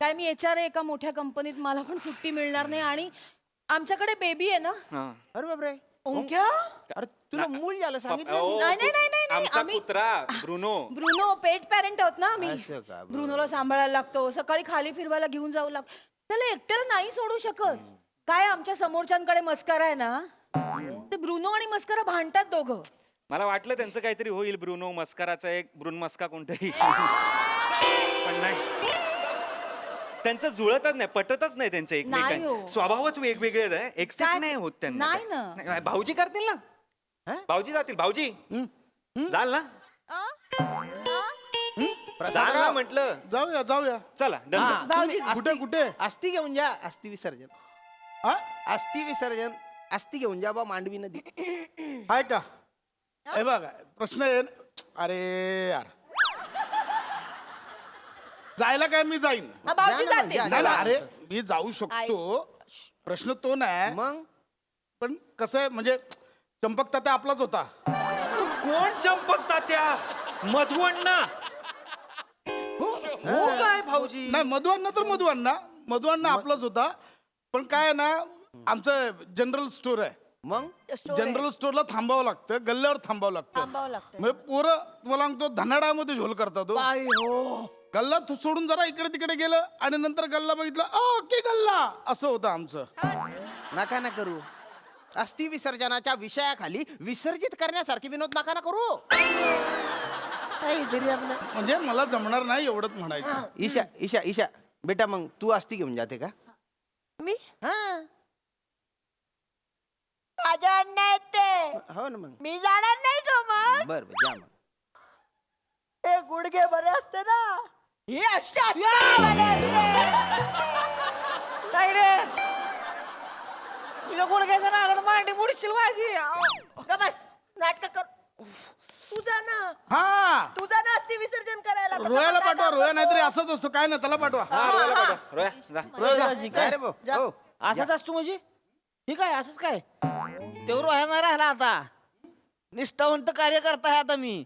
काय मी HR आहे एका मोठ्या कंपनीत. मला पण सुट्टी मिळणार नाही आणि आमच्याकडे बेबी आहे ना. अरे बापरे ओंक्या? अरे तुला मूल झालं सांगितलं. नाही, नाही, नाही, नाही, नाही. आमचा आम्ही- कुत्रा ब्रुनो. ब्रुनो पेट पॅरेंट आहोत ना आम्ही. असं का? ब्रुनोला सांभाळायला लागतो. सकाळी खाली फिरवायला घेऊन जाऊ लागतो. त्याला एकट्याला नाही सोडू शकत. काय आमच्या समोरच्यांकडे मस्करा आहे ना, ते ब्रुनो आणि मस्करा भांडतात दोघं. मला वाटलं त्यांचं काहीतरी होईल, ब्रुनो मस्कराचा एक ब्रुन मस्का कोणतरी. पण नाही, त्यांचं जुळतच नाही, पटतच नाही त्यांचं नाही एकमेकांचे. हो. स्वभावच वेगवेगळे आहे, एक्सेप्ट काय? नाही होत त्यांना. नाही ना. नाही, भाऊजी करतील ना, भाऊजी जातील. भाऊजी जाल ना, जाल ना म्हटलं. जाऊया जाऊया. चला डन. भाऊजी कुठे कुठे अस्थि घेऊन जा, अस्थि विसर्जन. हा? अस्थि विसर्जन, अस्थि घेऊन जा बा मांडवी नदी. आहे का? हे बघा प्रश्न आहे. अरे यार, जायला काय मी जाईन. हा, भाऊजी जा ना मग, जाते. जा, नाही ना, अरे मी जाऊ शकतो, प्रश्न तो नाही. मग पण कसं आहे म्हणजे चंपक तात्या आपलाच होता. कोण चंपक तात्या? मधु अण्णा. हो काय भाऊजी? नाही मधुअण्णा तर मधुअण्णा आपलाच होता. पण काय आहे ना, आमचं जनरल स्टोर आहे. मग जनरल स्टोरला थांबावं लागतं, गल्ल्यावर थांबावं लागतं. म्हणजे पोरं तुम्हाला सांगतो धनाडामध्ये झोल करतात. गल्ला सोडून जरा इकडे तिकडे गेलं आणि नंतर गल्ला बघितला, की गल्ला असं होतं आमचं. नका ना करू. अस्थि विसर्जनाच्या विषयाखाली विसर्जित करण्यासारखे विनोद नका ना करू. काहीतरी आपलं. म्हणजे मला जमणार नाही एवढंच म्हणायचं. ईशा ईशा ईशा बेटा, मग तू अस्थि घेऊन जाते का? मी हा माझ्या अण्णा आहेत ते. हो ना, मग मी जाणार नाही का मग? बर बर जा मग. ते गुडघे बरे असते ना, हे अशा गुडघ्याचं ना मांडी मुडशील माझी. बस नाटक कर. तू जा ना, हा तू जा ना अस्थि विसर्जन करायला. तसं रोयाला मला पाठवा. काम रोया करतो. नाहीतरी असंच असतो. काय नाही, त्याला पाठवा. रोया जा. रोया जा. काय रे भाऊ? हो असंच असतो म्हणजे ठीक आहे, असंच काय तेवढं व्हायला राहिला आता. निष्ठावंत कार्य करता आहे आता मी.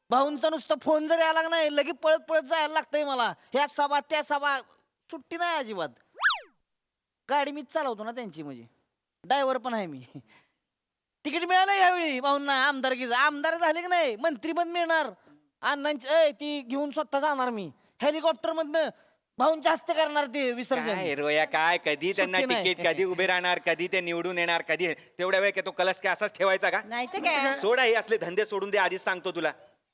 भाऊंचा नुसतं फोन जरी आला नाही, लगेच पळत पळत जायला लागतंय मला. ह्या सभा त्या सभा, सुट्टी नाही अजिबात. गाडी मीच चालवतो ना त्यांची, म्हणजे ड्रायव्हर पण आहे मी. तिकीट मिळालं यावेळी भाऊंना आमदारकीचं. आमदार झाले की नाही, मंत्री पण मिळणार. अण्णांची ती घेऊन स्वतः जाणार मी हेलिकॉप्टर मधनं. भाऊंच्या हस्ते करणार ते विसर्जन. काय रोया, काय कधी त्यांना सुट्टी नाही. तिकीट, कधी उभे राहणार, कधी ते निवडून येणार, कधी तेवढ्या वेळ काय तो कलश काय असाच ठेवायचा का? नाही तर काय. सोडा हे असले धंदे सोडून दे, आधीच सांगतो तुला.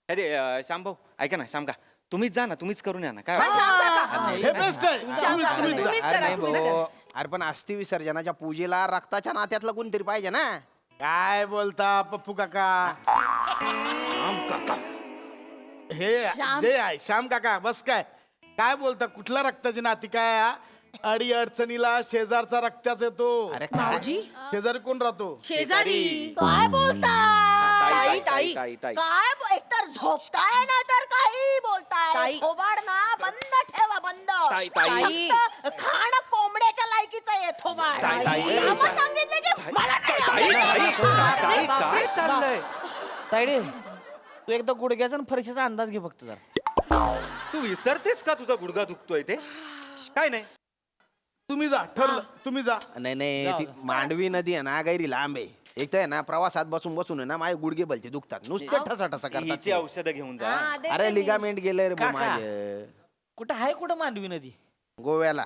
अरे श्याम भाऊ ऐका ना, श्याम का तुम्हीच जा ना, तुम्हीच करून या ना. काय हा, वाटतं? शाम काका. हे बेस्ट आहे. शाम काका, तुम्हीच जा. तुम्हीच अरे करा, नाही तुम्हीच भाऊ, करा. अरे पण अस्थि विसर्जनाच्या पूजेला रक्ताच्या नात्यातलं कोणतरी पाहिजे ना. काय बोलता पप्पू काका? श्याम काका. हे जे आहे श्याम काका, बस काय काय बोलता? कुठल्या रक्ताची नाती काय? अडी अडचणीला शेजारचा रक्ताच येतो. अरे काय? शेजारी कोण राहतो? शेजारी. काय बोलता? ताई, ताई ताई, ताई. काय एकतर झोपताय ना तर काही बोलताय. थोबाड ना बंद ठेवा, बंद. ताई, ताई. फक्त खाणं कोंबड्याच्या लायकीचं आहे थोबाड. ताई, ताई. आम्हा सांगितलं की मला नाही ताई, आवडत. ताई, ताई, काय चाललंय? तायडे, तू एकदा गुडघ्याचा आणि फरशीचा अंदाज घे फक्त जरा. तू विसरतेस का तुझा गुडघा दुखतोय ते? काय नाही. तुम्ही जा, ठरलं तुम्ही जा. नाही नाही, ती मांडवी नदी आहे ना, गैरी लांब आहे. एक तर आहे ना, प्रवासात बसून बसून आहे ना, माझे गुडघे बलते दुखतात, नुसते ठसा ठसा करतात. हिची औषधं घेऊन जा. हा, देते अरे मी. लिगामेंट गेलंय रे भाऊ काका. माझं. कुठं आहे कुठं मांडवी नदी? गोव्याला.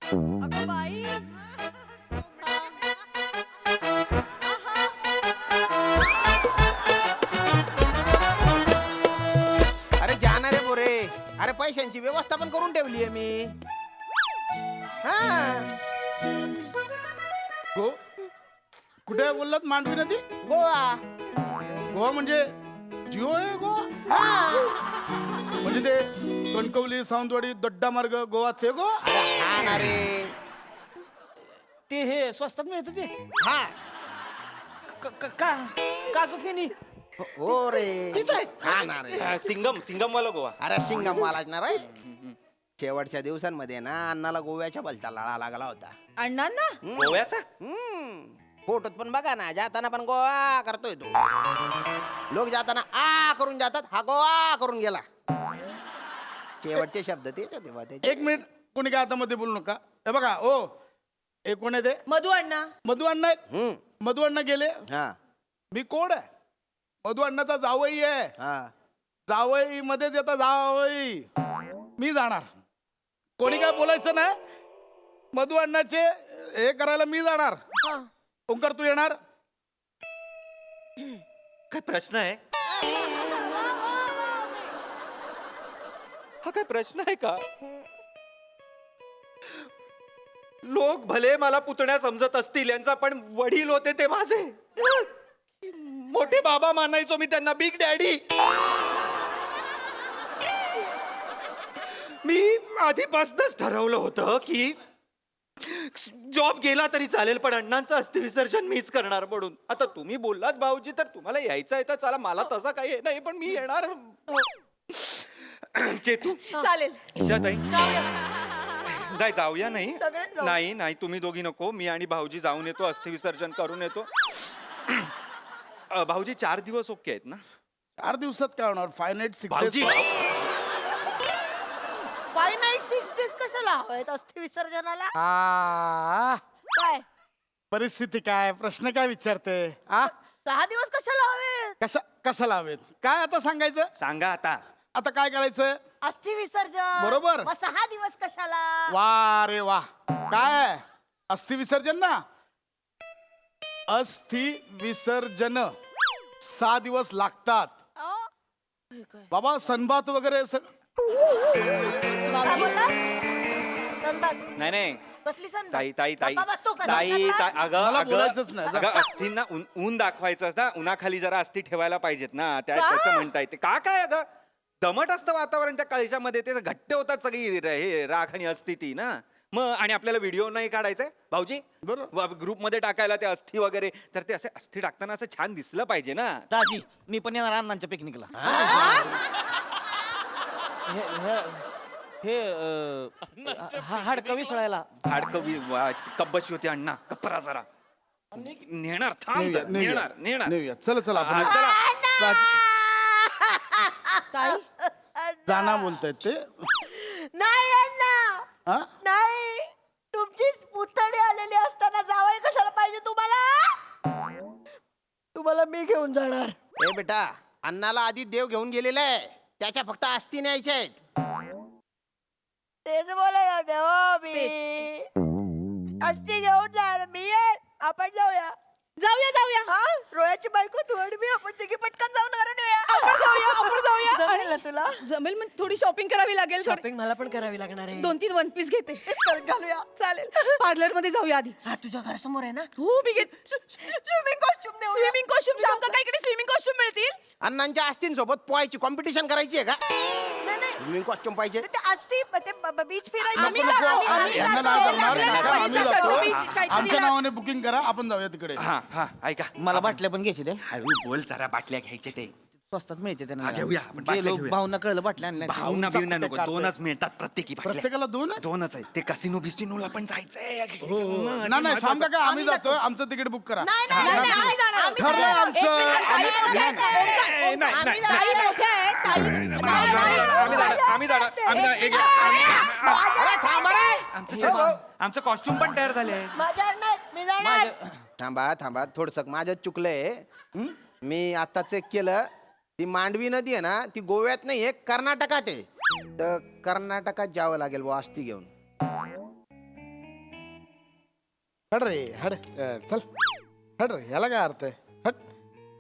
अगं बाई. अरे जाणार रे बोरे. अरे पैशांची व्यवस्था पण करून ठेवली आहे मी. हा गो कुठे बोललात? मांडवी नदी? गोवा. गोवा म्हणजे जिओ आहे गोवा? म्हणजे ते कणकवली, सावंतवाडी, दड्डा मार्ग गोवा ते गोवा? अरे हा ना रे. ते हे स्वस्तात मिळतं ते. हा काजू फेनी. हो रे. हा ना रे. सिंगम वाला गोवा. अरे सिंगम वालाच ना रे. शेवटच्या दिवसांमध्ये ना अण्णाला गोव्याच्या भलता लळा लागला होता. अण्णांना गोव्याचा? फोटोत पण बघा ना, जाताना पण गोवा करतोय तो. लोक जाताना आ करून जातात, हा गोवा करून गेला. शेवटचे शब्द तेच होते बा त्याचे. एक मिनिट, कोणी काय आता मध्ये बोलू नका. हे बघा ओ, हे कोण आहे ते? मधु अण्णा. मधु अण्णा आहेत. हम्म. मधु अण्णा गेले. हा मी कोण आहे? मधु अण्णाचा जावई आहे. हा जावई मध्येच येतात जावई. मी जाणार. कोणी काय बोलायचं नाही. मधु अण्णाचे हे करायला मी जाणार. ओंकार तू येणार? काय प्रश्न आहे? हा काय प्रश्न आहे का? लोक भले मला पुतण्या समजत असतील, यांचा पण वडील होते ते माझे मोठे बाबा मानायचो मी त्यांना, बिग डॅडी. मी आधीपासूनच ठरवलं होतं की जॉब गेला तरी चालेल, पण अण्णांचं अस्थिविसर्जन मीच करणार म्हणून. आता तुम्ही बोललात भाऊजी, तर तुम्हाला यायचं आहे तर चला, मला तसं काही नाही, पण मी येणार. चेतू, चालेल. ईशाताई, नाही जाऊया. नाही सगळेच जाऊ. नाही नाही, तुम्ही दोघी नको, मी आणि भाऊजी जाऊन येतो, अस्थिविसर्जन करून येतो. भाऊजी 4 दिवस ओके आहेत ना? 4 दिवसात काय होणार? 5 nights 6 भाऊजी days. 5 nights 6 days कशाला हवेत अस्थि विसर्जनाला? काय परिस्थिती काय? प्रश्न काय विचारते? 6 दिवस कशाला हवेत? कशाला हवेत? काय आता सांगायचं? सांगा आता. आता काय करायचं? अस्थि विसर्जन. बरोबर. मग 6 दिवस कशाला? वा रे वा. काय अस्थि विसर्जन ना? अस्थि विसर्जन 6 दिवस लागतात बाबा. सनबात वगैरे काय बोलला? सनबात. नाही नाही कसली सनबात? ताई ताई ताई गप्पा बसतो का? ताई सनबात? ताई, अगं मला अगं बोलायचंच नाही. जा. अगं अस्थींना ऊन दाखवायचं ना, उन्हाखाली जरा अस्थी ठेवायला पाहिजेत ना, त्याचं म्हणता येते. का काय अगं दमट असतं वातावरण त्या कळशामध्ये, ते घट्ट होतात सगळी हे राख आणि अस्थी ती ना. मग आणि आपल्याला व्हिडिओ नाही काढायचंय भाऊजी, ग्रुपमध्ये टाकायला ते अस्थी वगैरे, तर ते असे अस्थी टाकताना असं छान दिसलं पाहिजे ना. दाजी मी पण येणार अण्णांच्या पिकनिकला. हे हाडकं विसळायला. कब्बशी होती अण्णा, कपरा जरा नेणार. थांब जरा, नेणार नेणार. नेऊया. चला चला आपण. हा, चला. काय? जाना बोलतायत ते. नाही अण्णा, हा? नाही. तुमचीच पुतणी आलेली असताना जावई कशाला पाहिजे तुम्हाला? तुम्हाला मी घेऊन जाणार. ए बेटा, अण्णाला आधी देव घेऊन गेलेला आहे, त्याच्या फक्त अस्थी न्यायच्या आहेत. तेच बोलायला होते हो मी. अस्थि घेऊन जाणार मी. आपण जाऊया. जाऊया जाऊया. हा, रोयाची बायको तू आणि मी, आपण तिघी पटकन जाऊन घरात येऊया. आपण जाऊया. जमेल ना तुला? जमेल. मग थोडी शॉपिंग करावी लागेल. शॉपिंग मला पण करावी लागणार आहे. 2-3 वन पीस घेते. घालूया. चालेल. पार्लर मध्ये जाऊया आधी. हा, तुझ्या घरासमोर आहे ना? हो मी घेत. Swimming costume swimming costume Shyam का इकडे स्विमिंग कॉस्ट्युम मिळतील? अण्णांच्या अस्थींसोबत पोहायची कॉम्पिटिशन करायची आहे का? नाही नाही, स्विमिंग कॉस्ट्युम पाहिजे. ते असती ते बीच फिरायचं. आम्ही नको, जातो, आम्ही यांना जातो. नाही जमणार. लागलं आम्ही पाहिजे, जातो. शर्ट, बीच, काहीतरी आमच्या लाग- नावाने बुकिंग करा, आपण जाऊया तिकडे. हा हा, ऐका, मला बाटल्या पण घ्यायची ते. हळू बोल जरा, बाटल्या घ्यायचे ते. स्वस्तात मिळते त्यांना. हा, घेऊया, आपण बाटल्या गेलो, घेऊया. भाऊंना कळलं बाटल्या आणल्या. भावना बिवना नको, 2च मिळतात प्रत्येकी बाटल्या. प्रत्येकाला 2 आहे? 2च आहे. ते कसिनो बिस्टिनोला पण जायचंय. नाही सांगा का आम्ही जातोय, आमचं तिकीट बुक करा. नाही नाही नाही, नाही, आम्ही जाणार. आम्ही ठरलंय जाणार. आमचं. एक मिनिट, ताई मोठ्या आहेत. नाही, नाही, आम्ही नाही, जाणार. ताई मोठ्या आहेत, ताई- आम्ही जाणार. अरे थांब रे. आमचं कॉस्ट्युम पण तयार झाले. माझ्या नाही, मी जाणार. थांबा थांबा, थोडस माझं चुकलंय. मी आता चेक केलं, ती मांडवी नदी आहे ना, ती गोव्यात नाही, आहे कर्नाटकात आहे. तर कर्नाटकात जावं लागेल बुवा अस्थी घेऊन. हट रे हट. चल हट रे, ह्याला काय अर्थ आहे? हट.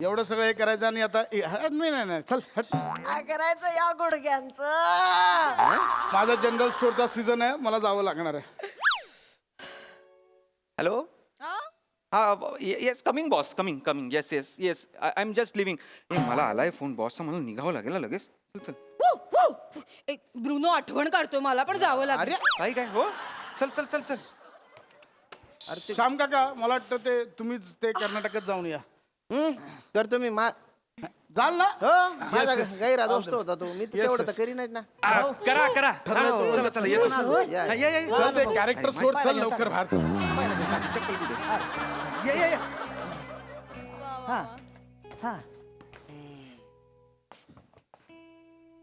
एवढं सगळं हे करायचं आणि आता हट. नाही चल हट. काय करायचं या गुडघ्यांचं? माझा जनरल स्टोअरचा सीझन आहे, मला जावं लागणार आहे. हॅलो. हा yes, coming boss, coming. Yes yes yes, I am just living. मला आलाय फोन बॉसचा, मला निघावं लागेल लगेच. चल चल. एक ब्रुनो आठवण काढतोय, मला पण जावं लागेल. काय काय हो, चल चल चल चल. श्याम काका, मला वाटतं ते तुम्हीच ते कर्नाटकात जाऊन या. करतो मी. जाल ना? हो, माझा गैरा दोस्त होता तो. मी तेवढं तर करीनच ना. करा करा. चला चला, येतो ना. या, हा, या. चल ते कॅरेक्टर सोड, चल लवकर बाहेर चल. चप्पल कुठे? या.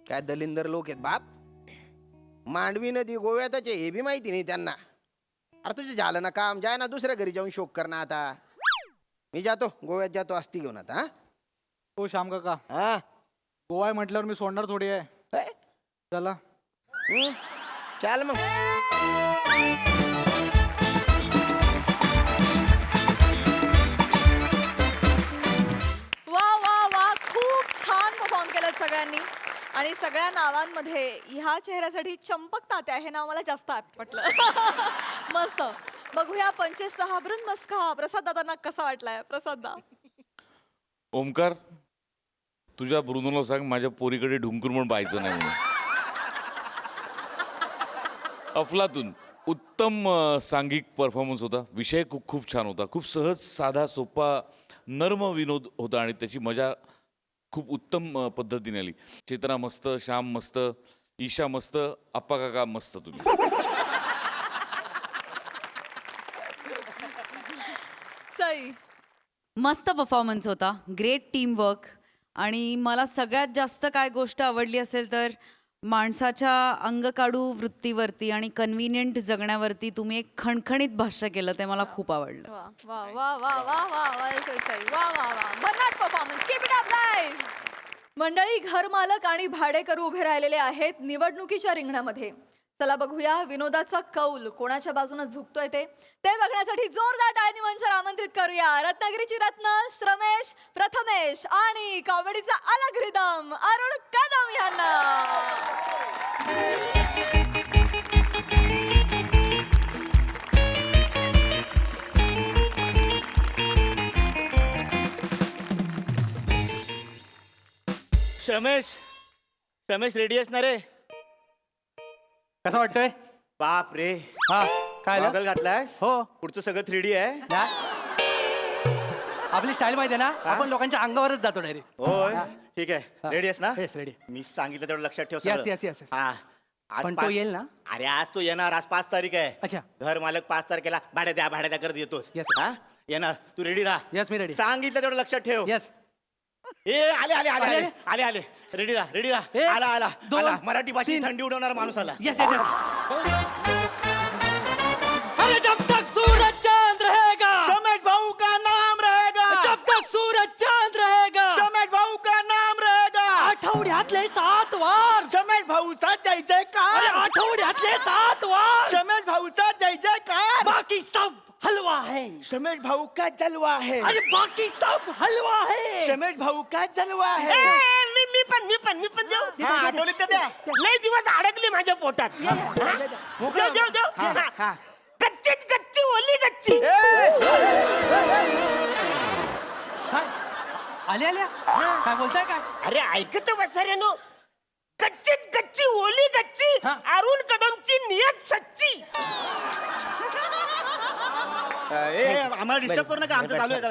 काय दलिंदर लोक आहेत बाप. मांडवी नदी गोव्यातच आहे हे बी माहिती नाही त्यांना. अरे तुझे झालं ना काम, जाय ना दुसऱ्या घरी जाऊन शोक कर ना. आता मी जातो गोव्यात, जातो अस्थी घेऊन आता. हो श्याम काका, हा गोवा म्हटल्यावर मी सोडणार थोडी आहे. हे? चला. चल मग. वा वा वा खूप छान परफॉर्म केलं सगळ्यांनी आणि सगळ्या नावांमध्ये ह्या चेहऱ्यासाठी चंपक तात्या हे नाव मला जास्त पटलं मस्त बघूया 25-6 बृंदमस्का प्रसाद दादांना कसा वाटलाय प्रसाद दा ओमकार तुझ्या ब्रुनोला सांग माझ्या पोरीकडे ढुंकूर म्हणून पाहायचं नाही म्हणून. अफलातून उत्तम सांघिक परफॉर्मन्स होता. विषय खूप खूप छान होता. खूप सहज साधा सोपा नर्म विनोद होता आणि त्याची मजा खूप उत्तम पद्धतीने आली. चेतना मस्त, श्याम मस्त, ईशा मस्त, आप्पा काका मस्त तुम्ही. सई मस्त परफॉर्मन्स होता. Great team work. आणि मला सगळ्यात जास्त काय गोष्ट आवडली असेल तर माणसाच्या अंगकाडू वृत्तीवरती आणि कन्व्हिनियंट जगण्यावरती तुम्ही एक खणखणीत भाष्य केलं ते मला खूप आवडलं. वा वा वा वा वा वा वा सई वा वा वा भन्नाट performance keep it up guys. मंडळी घरमालक आणि भाडेकरू उभे राहिलेले आहेत निवडणुकीच्या रिंगणामध्ये. चला बघूया विनोदाचा कौल कोणाच्या बाजूने झुकतोय ते बघण्यासाठी जोरदार टाळ्यांनी मंचावर आमंत्रित करूया रत्नागिरीची रत्न श्रमेश प्रथमेश आणि कॉमेडीचा अलग रिदम अरुण कदम यांना. रमेश रेडी आहेस ना रे? कसं वाटतंय? बाप रे, हा काय गॉगल घातलाय? हो. पुढचं सगळं 3D आहे. आपली स्टाईल माहिती आहे ना, आपण लोकांच्या अंगावरच जातो डायरेक्ट. होय ठीक आहे. रेडी आहेस ना? Yes ready. मी सांगितलं तेवढं लक्षात ठेव Yes, सगळं. yes, yes, yes. हा आज पण तो 5 येईल ना? अरे आज तो येणार. आज 5 तारीख आहे. अच्छा. घर मालक 5 तारखेला भाड्या द्या करत येतोस. Yes. हा येणार. तू रेडी राहा. येस मी रेडी. सांगितलं तेवढं लक्षात ठेव. येस. ए आले रेडी राहा. आला मराठी भाषेत थंडी उडवणारा माणूस आला. Yes yes yes. अरे जब तक सूरज चांद रहेगा, रमेश भाऊ का नाम रहेगा. जब तक सूरज चांद रहेगा, रमेश भाऊ का नाम रहेगा. आठवड्यातले 7 वार, रमेश भाऊचा जय जयकार. आठवड्यातले 7 वार, रमेश भाऊचा जय जयकार. बाकी सब हलवा है. रमेश भाऊ का जलवा है. अरे बाकी सब हलवा है. रमेश भाऊ का जलवा है. मी पण देऊ. हा, आठवणीत तर द्या. लय दिवस अडकली माझ्या पोटात. देऊ. हा. गच्चीत गच्ची ओली गच्ची. काय आल्या काय बोलताय काय? अरे ऐकत बसाऱ्यानो, गच्चीत गच्ची ओली गच्ची, हा. अरुण कदमची नियत सच्ची. आम्हाला डिस्टर्ब करू नका. आमचं चालू आहे.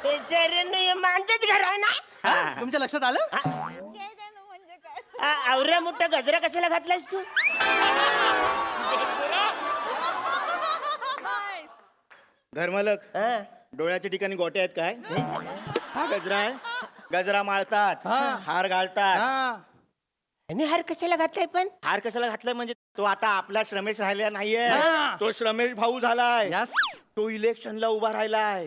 बेचाऱ्यानो, हे मांजच घर आहे ना. तुमच्या लक्षात आलं? आवऱ्या मोठा गजरा कशाला घातलायस तू? घर मालक डोळ्याच्या ठिकाणी गोटे आहेत काय? हा गजरा आहे. गजरा माळतात, हार घालतात. आणि हार कशाला घातलाय पण? हार कशाला घातलाय म्हणजे तो आता आपला श्रमेश राहिला नाहीये. हा. तो श्रमेश भाऊ झालाय. यस. तो इलेक्शनला उभा राहिलाय.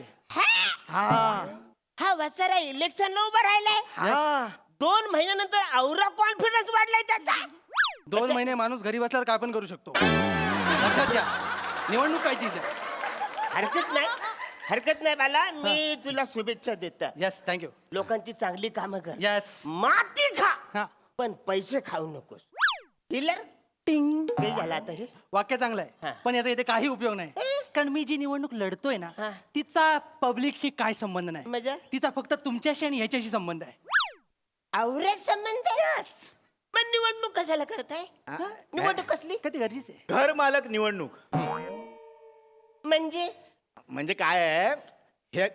हा वसारा इलेक्शनला उभा राहिलाय. हा 2 महिन्यानंतर औरा कॉन्फिडन्स वाढलाय त्याचा. 2 महिने माणूस घरी बसल्यावर काय पण करू शकतो. लक्षात घ्या, निवडणूक काय चीज आहे. हरकत नाही बाला. मी तुला शुभेच्छा देतो. Yes thank you. लोकांची चांगली कामं कर. येस. माती हा. खा पण पैसे खाऊ नकोस. डीलर टिंग. हे झालं आता हे. वाक्य चांगलं आहे, हा. पण याचा इथे काही उपयोग नाही. कारण मी जी निवडणूक लढतोय ना, हा. तिचा पब्लिकशी काय संबंध नाही. म्हणजे? तिचा फक्त तुमच्याशी आणि ह्याच्याशी संबंध आहे. आवरेज संबंध. पण निवडणूक कशाला करताय? निवडणूक कसली? कधी गरजेचं आहे. घर मालक निवडणूक म्हणजे काय आहे?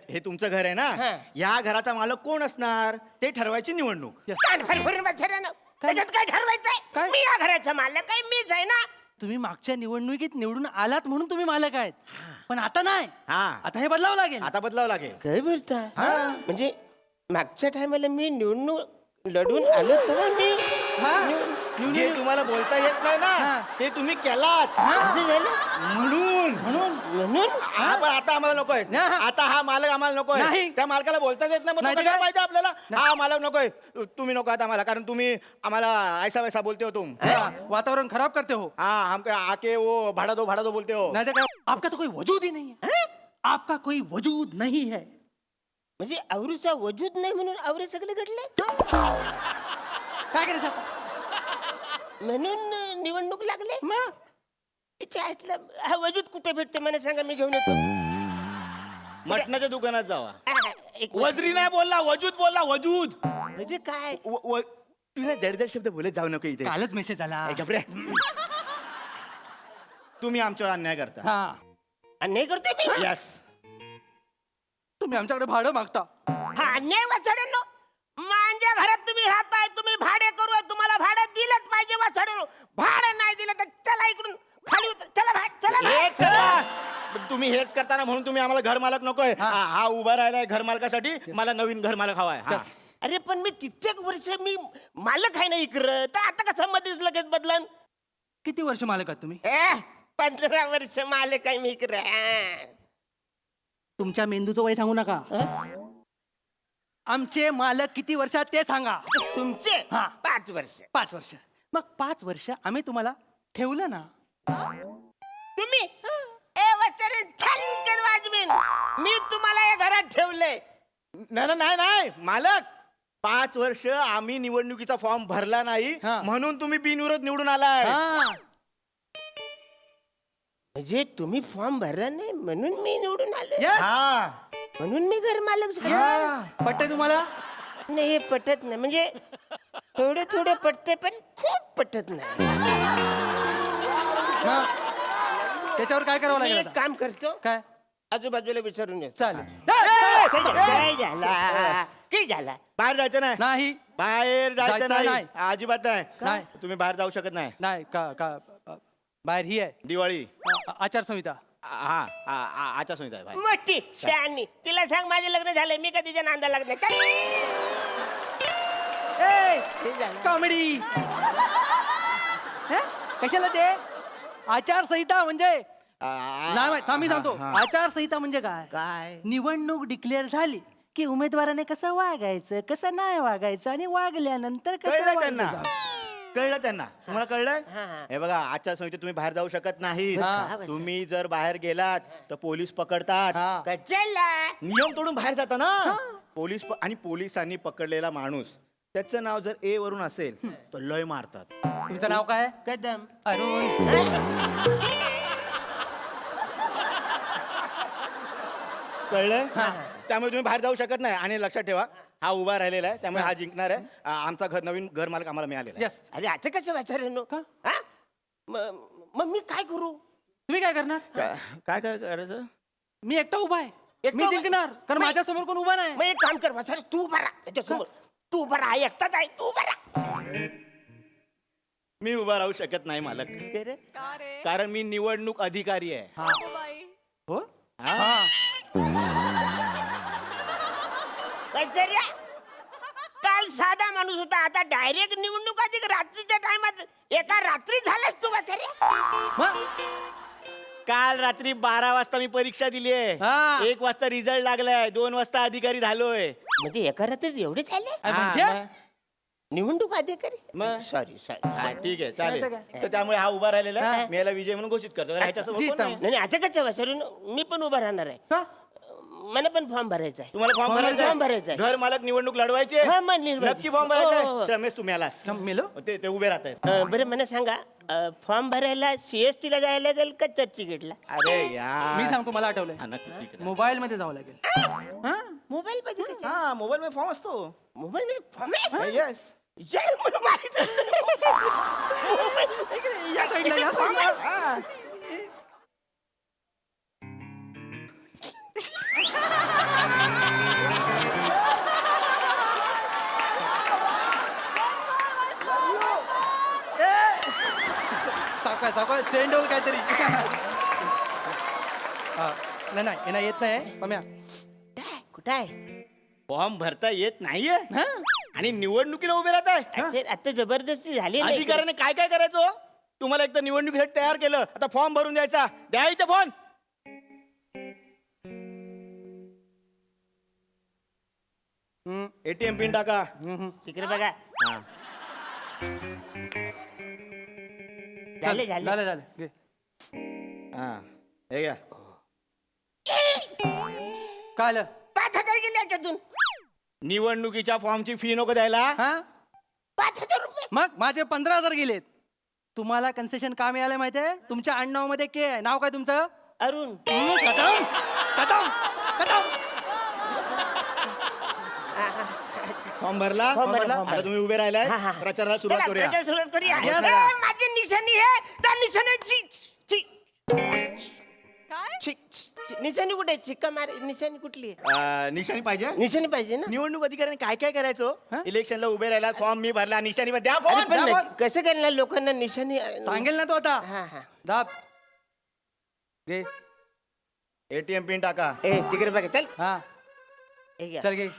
हे तुमचं घर आहे ना. हा. या घराचा मालक कोण असणार ते ठरवायची निवडणूक. Yes. कान फरफरून बसऱ्यानो, त्याच्यात काय ठरवायचंय? काय? मी या घराचा मालक आहे, मीच आहे ना. तुम्ही मागच्या निवडणुकीत निवडून आलात म्हणून तुम्ही मालक आहेत, पण आता नाही. हा. आता हे बदलावं लागेल. आता बदलावं लागेल. काय बोलता? म्हणजे मागच्या टायमाला मी निवडणूक लढून आलो तेव्हा मी जे तुम्हाला बोलता येत नाही ना ते तुम्ही केलात असं झालं म्हणून म्हणून हा पण आता आम्हाला नकोय आता हा मालक आम्हाला नकोय नाही. त्या मालकाला बोलताच येत नाही मग तो नाही तर कशाला काय? पाहिजे आपल्याला हा मालक नकोय तुम्ही नको आता आम्हाला कारण तुम्ही आम्हाला ऐसा वैसा बोलते हो तुम वातावरण खराब करते हो. हाँ हमको आके वो भाड़ा दो बोलते हो नहीं तो क्या आपका तो कोई वजूद ही नहीं है. आपका कोई वजूद नहीं है. म्हणजे आवरीचा वजूद नाही म्हणून आवरे सगळे घडले काय करायचं आता? म्हणून निवडणूक लागले इथे असलं हा वजूद कुठे भेटते मला सांगा मी घेऊन येतो मटणाच्या दुकानात जावा एक वजरी नाही बोलला वजूद बोलला वजूद म्हणजे काय तुम्ही ना दडदड शब्द बोलत जाऊ नको इथे कालच मेसेज आला. ए, गप्रे. तुम्ही आमच्यावर अन्याय करता हा अन्याय करतोय मी यस तुम्ही आमच्याकडे भाडं मागता. हा अन्याय वाचड्यांनो माझ्या घरात तुम्ही राहताय तुम्ही भाडे करू तुम्हाला भाडं दिलंच पाहिजे वाचड्यांनो भाडं नाही दिलं तर चला इकडून खाली उतर चला बाहेर चला बाहेर. हेच करता तुम्ही हेच करताना म्हणून तुम्ही आम्हाला घर मालक नकोय हा उभा राहिलाय घर मालकासाठी मला नवीन घर मालक हवाय हा. अरे पण मी कित्येक वर्ष मी मालक आहे ना इकडं तर आता कसं मध्येच लगेच बदलन किती वर्ष मालक आहात तुम्ही? 15 वर्ष मालक आहे मी इकडं तुमच्या मेंदूचं वय सांगू नका. आमचे मालक किती वर्षात ते सांगा. तुमचे हा. 5 वर्ष 5 वर्ष. मग 5 वर्ष आम्ही तुम्हाला ठेवलं ना. तुम्ही ए वचन छान वाजवीन मी तुम्हाला या घरात ठेवलंय नाही मालक 5 वर्ष आम्ही निवडणुकीचा फॉर्म भरला नाही हा. म्हणून तुम्ही बिनविरोध निवडून आलाय हा. म्हणजे तुम्ही फॉर्म भरला नाही म्हणून मी निवडून आलो Yes. हा म्हणून मी घर मालक झालो पटतंय तुम्हाला? नाही हे पटत नाही म्हणजे थोडे पटते पण खूप पटत नाही हा. त्याच्यावर काय करावं मी लागेल एक आता? काम करतो काय आजूबाजूला विचारून येतो चालेल. काय झाला काय झाला बाहेर जायचं नाही नाही बाहेर जायचं जायचं नाही नाही. अजिबात नाही. नाही तुम्ही बाहेर जाऊ शकत नाही नाही का का बाहेर ही आहे दिवाळी आचारसंहिता. आचारसंहिता आहे बाहेर. मोठी शहाणी तिला सांग माझे लग्न झालंय मी कधीच्या नांदा लग्न काय हे झालं. कॉमेडी कशाला ते आचारसंहिता म्हणजे नाही माहित. थांब मी सांगतो. आचारसंहिता म्हणजे काय? काय निवडणूक डिक्लेअर झाली की उमेदवाराने कसं वागायचं कसं नाही वागायचं आणि वागल्यानंतर कसं कळलं वागलं त्यांना जावं. कळलं त्यांना तुम्हाला कळलंय हा. हे बघा आचारसंहितेत तुम्ही बाहेर जाऊ शकत नाही हा. तुम्ही जर बाहेर गेलात तर पोलीस पकडतात हा. कशाला नियम तोडून बाहेर जाता ना आणि पोलिसांनी पकडलेला माणूस त्याचं नाव जर ए वरून असेल तर लय मारतात तुमचं नाव काय? कदम अरुण. कळलंय त्यामुळे तुम्ही बाहेर जाऊ शकत नाही आणि लक्षात ठेवा हा उभा राहिलेला आहे त्यामुळे हा जिंकणार आहे आमचा नवीन घर मालक आम्हाला मिळालेला आहे. यस. अरे आता कसं वाचार का? मग मी काय करू तुम्ही काय करणार? काय काय करायचं मी एकटा उभा आहे. एकटा मी उभा- जिंकणार कारण नाही. माझ्या समोर कोण उभा नाही. मग एक काम कर वाचार तू उभा राहा त्याच्यासमोर तू उभा राहा एकटाच आहे तू उभा राहा मी उभा राहू शकत नाही मालक काय रे? कारण मी निवडणूक अधिकारी आहे हो हा? वाचार्या, काल साधा माणूस होता आता डायरेक्ट निवडणूक अधिक रात्रीच्या टायमात एका रात्री झालास तू वाचार्या मग काल रात्री 12 वाजता मी परीक्षा दिली आहे हा. 1 वाजता रिझल्ट लागलाय 2 वाजता अधिकारी झालोय म्हणजे एका रात्रीत एवढे झाले म्हणजे हा, निवडणूक अधिकारी मग? सॉरी हा, सॉरी ठीक आहे नाही तर चालेल तर त्यामुळे हा उभा राहिलेला आहे. मी याला विजय म्हणून घोषित करतो कारण ह्याच्यासमोर कोण जीता. नाही. नाही आता कसं वाचारून मी पण उभा राहणार आहे का? मला पण फॉर्म भरायचा आहे तुम्हाला फॉर्म भरायचा फॉर्म भरायचा आहे? आहे. घर मालक निवडणूक लढवायचे हा, मग निवडायचे. नक्की फॉर्म हो, हो, भरायचा हो. रमेश तुम्ही आलास मेलो ते उभे राहत आहेत बरं मला सांगा फॉर्म भरायला CST ला जायला लागेल का चर्चगेटला अरे यार मी सांगतो मला आठवलंय. हा, नक्की ठीक आहे. मोबाईल मध्ये जावं लागेल. मोबाईल मध्ये कसं? हा मोबाईल मध्ये फॉर्म असतो मोबाईल मध्ये फॉर्म आहे येस यार, मला माहित या साईडला या साईडला. सावकाश सावकाश सेंड होईल काहीतरी. नाही नाही यांना येत नाही पम्या. कुठं आहे फॉर्म भरता येत नाहीये हा? आणि निवडणुकीला उभे राहत आहे आता जबरदस्ती झाली नाही. अधिकाऱ्याने काय काय करायचं हो? तुम्हाला एक तर निवडणुकीसाठी तयार केलं, आता फॉर्म भरून द्यायचा. द्या इथे फोन. ATM पिन टाका. तिकडे बघा. हा. झाले झाले झालं झालं घे. हा. हे घ्या. काय आलं 5,000 गेले याच्यातून. निवडणुकीच्या फॉर्मची फी नको द्यायला. हा 5,000 रुपये. मग माझे 15,000 गेलेत. तुम्हाला कन्सेशन का मिळालं माहितीये? तुमच्या आडनावामध्ये के आहे. नाव काय तुमचं? अरुण. कदम कदम कदम. फॉर्म भरला. फॉर्म भरला. आता तुम्ही उभे राहिलाय. हा, हा. प्रचाराला सुरुवात चला, करूया. प्रचार सुरुवात करूया. Yes. ए, माझी निशाणी आहे त्या निशाणीची निशाणी कुठे आहे? चिक्का मार निशाणी कुठली आहे? निशाणी पाहिजे. निशाणी पाहिजे ना. निवडणूक अधिकाऱ्याने काय काय करायचं? इलेक्शनला उभे राहिला, फॉर्म मी भरला, निशाणी द्या अरे फॉर्म. पण दाबा. कसं करणार लोकांना निशाणी? सांगेल ना तो आता. हा हा. दाब घे. ATM पिन टाका. ए तिकडे बघा चल. हा हे घ्या. चल घे.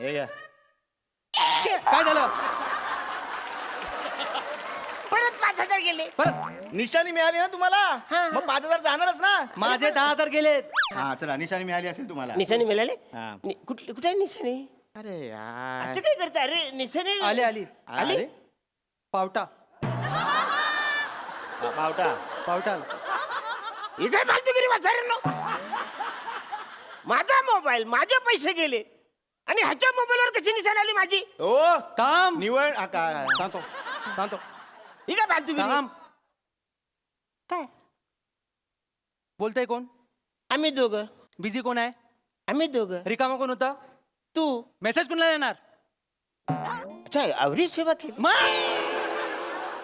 हे घ्या. काय झालं? परत 5,000 गेले. परत निशाणी मिळाली ना तुम्हाला, मग 5,000 जाणारच ना. माझे 10,000 गेलेत. हा चला, निशाणी मिळाली असेल तुम्हाला. निशाणी मिळाले. हा. कुठली कुठे आहे निशाणी? अरे यार. असं काय करता अरे निशाणी आली आली आली. अरे, पावटा पावटा. पावटा आला. ही काय फालतूगिरी वाचायला. माझा मोबाईल माझे पैसे गेले आणि ह्याच्या मोबाईलवर कशी निशाणी आली माझी? ओ काम निवड हा, काय सांगतो सांगतो. ही काय फालतूगिरी? काम काय? बोलतोय कोण? आम्ही दोघं. बिझी कोण आहे? आम्ही दोघं. रिकामा कोण होता? तू. मेसेज कोणाला येणार? अच्छा आवरी सेवा केली. मग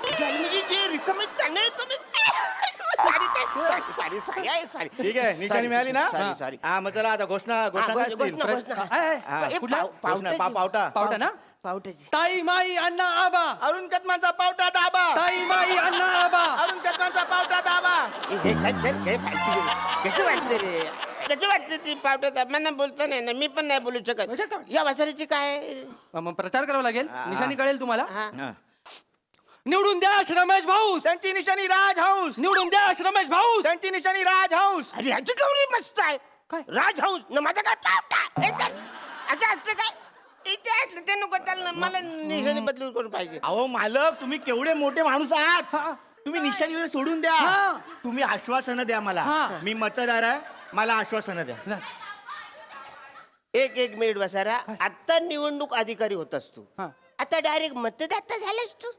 म्हणजे जे रिकामे त्यांना तुम्ही सॉरी ठीक आहे, निशाणी मिळाली ना. सॉरी हा मग चला आता घोषणा घोषणा काय असतील? घोषणा. हा, ए, कुठला? पावटाची. पावटा. पावटा ना? पावटाची. ताई माई अण्णा आबा. अरुण कदमांचा पावटा दाबा. ताई माई अण्णा आबा. अरुण कदमांचा पावटा दाबा. हे चल काय फालतूगिरी. कसं वाटतं रे? कसं वाटतं ती पावटा? मला बोलता नाही ना, मी पण नाही बोलू शकत. या वाचारीची काय? मग प्रचार करावा लागेल. निशाणी कळेल तुम्हाला. हा. हा. निवडून द्या रमेश भाऊस. त्यांची निशाणी राज हाऊस. निवडून द्या रमेश भाऊस. त्यांची निशाणी राज हाऊस. अरे ह्याची गौरी मस्त आहे. काय? राज हाऊस न माझा काय पावटा. हे तर असं असतं काय? इथे असलं ते नको चाललं. मला निशाणी बदलून करून पाहिजे. अहो मालक, तुम्ही केवढे मोठे माणूस आहात. हा. तुम्ही निशाणी वगैरे सोडून द्या. हा. तुम्ही आश्वासनं द्या मला. हा. मी मतदार आहे, मला आश्वासनं द्या. एक मिनिट बसारा. आता निवडणूक अधिकारी होतास तू, हा. आता डायरेक्ट मतदाता झालास तू.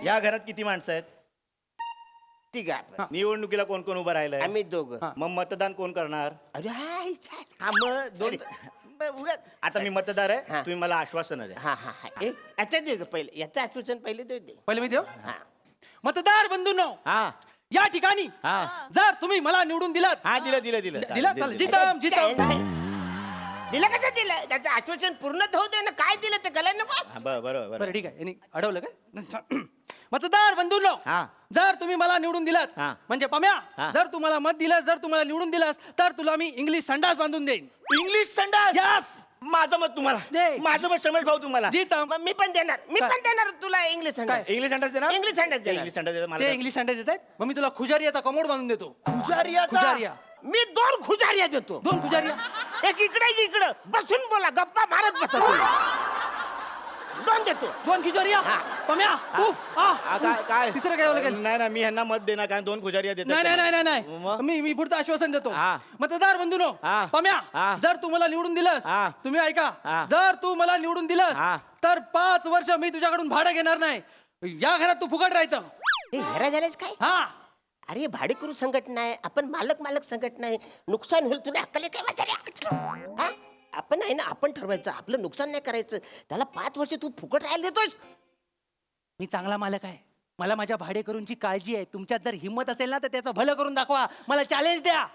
या घरात किती माणसं आहेत? ठीक आहे आपण. निवडणुकीला कोण कोण उभं राहिलंय? आम्ही दोघं. मग मतदान कोण करणार? अरे हाय चाल. हा मग दोन. आता मी मतदार आहे, हा. तुम्ही मला आश्वासनं द्या. हा हा हा. याचा देतो पहिले. याचं आश्वासन पहिले देऊ दे. पहिले मी देऊ. हा. मतदार बंधूंनो, हा या ठिकाणी हा जर तुम्ही मला निवडून दिलात. हा दिलं दिलं दिलं दिला दिलं, चालेल. दिलं. जितम जितम. दिलं कसं दिलं? त्याचं आश्वासन पूर्ण होऊ दे ना. काय दिलं ते कळलं नको. हा, बरोबर बरं बरोबर. ठीक आहे. यांनी अडवलं काय? मतदार बंधूंनो, हा. जर तुम्ही मला निवडून दिलात, हा. म्हणजे पम्या, हा. जर तुम्हाला मत दिलं, जर तुम्हाला निवडून दिलास, तर तुला मी इंग्लिश संडास बांधून देईन. इंग्लिश संडास. यस. माझं मत तुम्हाला दे. माझं मत रमेश भाऊ तुम्हाला. जितम. मग मी पण देणार. मी काय? पण देणार तुला इंग्लिश संडास. इंग्लिश संडास देणार. इंग्लिश संडास देणार. इंग्लिश संडास देणार. ते मला इंग्लिश संडास देत आहेत. मग मी तुला खुजारियाचा कमोड बांधून देतो. खुजारियाचा? खुजारिया. मी 2 खुजारिया देतो. 2 खुजारिया. एक इकडे एक इकडं बसून बोला. गप्पा मारत बसा तुम्ही. 2 देतो. 2 खुजारिया. हा. पम्या, उफ, काय काय तिसरं काय लागेल? नाही नाही, मी ह्यांना मत देणार कारण 2 खुजारिया देतात. नाही नाही नाही नाही मग? मी पुढचं आश्वासन देतो. हा. मतदार बंधूनो, हा. पम्या, हा. जर तू मला निवडून दिलंस, हा. तुम्ही ऐका, हा. जर तू मला निवडून दिलंस, हा. तर 5 वर्ष मी तुझ्याकडून भाडं घेणार नाही. या घरात तू फुकट राहायचं. हे हेरा झालेस काय? हा. अरे भाडेकरू संघटना आहे. आपण मालक संघटना आहे. नुकसान होईल तुला अक्कल काय वाचायला? हा? आपण आहे ना, आपण ठरवायचं. आपलं नुकसान नाही करायचं. त्याला 5 वर्ष तू फुकट राहायला देतोस. मी चांगला मालक आहे. मला माझ्या भाडेकरूंची काळजी आहे. तुमच्यात जर हिंमत असेल ना, तर त्याचं भलं करून दाखवा. मला चॅलेंज द्या.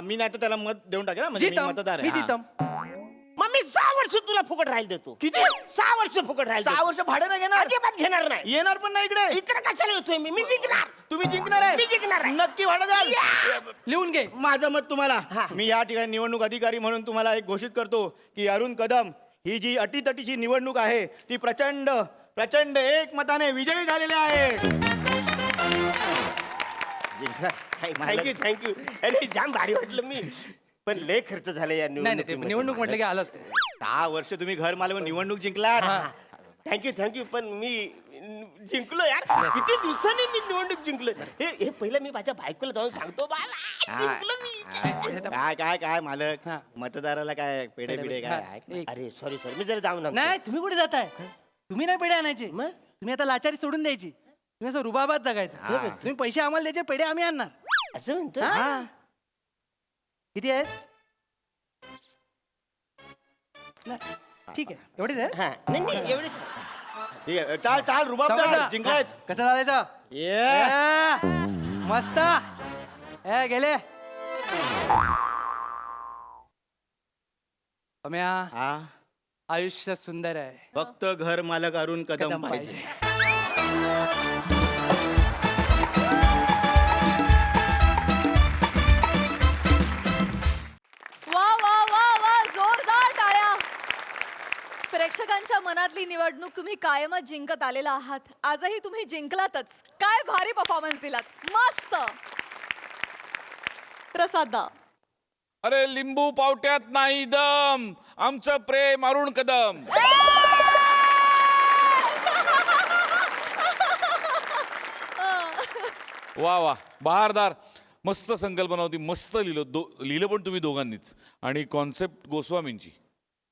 मी नाही तर त्याला मत देऊन टाकेल ना, म्हणजे मी जितम मतदार मी आहे. हा. जितम. मग मग मी 6 वर्ष तुला फुकट राहील देतो. किती? 6 वर्ष फुकट राहील 6 वर्ष भाडं नाही घेणार? अजिबात घेणार नाही. येणार पण नाही इकडे. इकडे कशाला येतोय मी जिंकणार. तुम्ही जिंकणार आहे? मी जिंकणार आहे. नक्की भाडं द्याल? लिहून घे. माझं मत तुम्हाला, मी या ठिकाणी निवडणूक अधिकारी म्हणून तुम्हाला एक घोषित करतो की अरुण कदम ही जी अटीतटीची निवडणूक आहे ती प्रचंड प्रचंड एकमताने विजयी झालेले आहे. थँक्यू. अरे जाम भारी वाटलं मी. पण लय खर्च झाला या नाही नाही ते निवडणूक म्हटलं की आलंच ते. 6 वर्ष तुम्ही घर मालवून निवडणूक जिंकलात. थँक्यू पण मी जिंकलो यार. किती दिवसांनी मी निवडणूक जिंकलो. हे पहिलं मी माझ्या बायकोला जाऊन सांगतो बाबा जिंकलो मी. काय काय काय मालक, हा. मतदाराला काय पेढे पिढे काय आहे का? एक. अरे सॉरी मी जरा जाऊन आणतो. नाही तुम्ही कुठे जाताय? तुम्ही नाही पेढे आणायचे. मग? तुम्ही आता लाचारी सोडून द्यायची. तुम्ही असं रुबाबात जगायचं. तुम्ही पैसे आम्हाला द्यायचे, पेढे आम्ही आणणार. असं म्हणतो. हा. किती आहेत? नाही, ठीक आहे एवढेच आहे. हा नाही एवढे ठीक आहे, चाल चाल रुबाबदार सावकाश. जिंकलायत. कसं चालायचं? मस्त गेले. सम्या, हा आयुष्य सुंदर आहे. फक्त घर मालक अरुण कदम कदम पाहिजे. वा वा वा वा जोरदार टाळ्या. प्रेक्षकांच्या मनातली निवडणूक तुम्ही कायमच जिंकत आलेला आहात. आजही तुम्ही जिंकलातच. काय भारी परफॉर्मन्स दिलात. मस्त. प्रसाद दा. अरे लिंबू पावट्यात नाही दम, आमचं प्रेम अरुण कदम. वा वा बहारदार. मस्त संकल्पना होती, मस्त लिहिलं पण तुम्ही दोघांनीच, आणि कॉन्सेप्ट गोस्वामींची.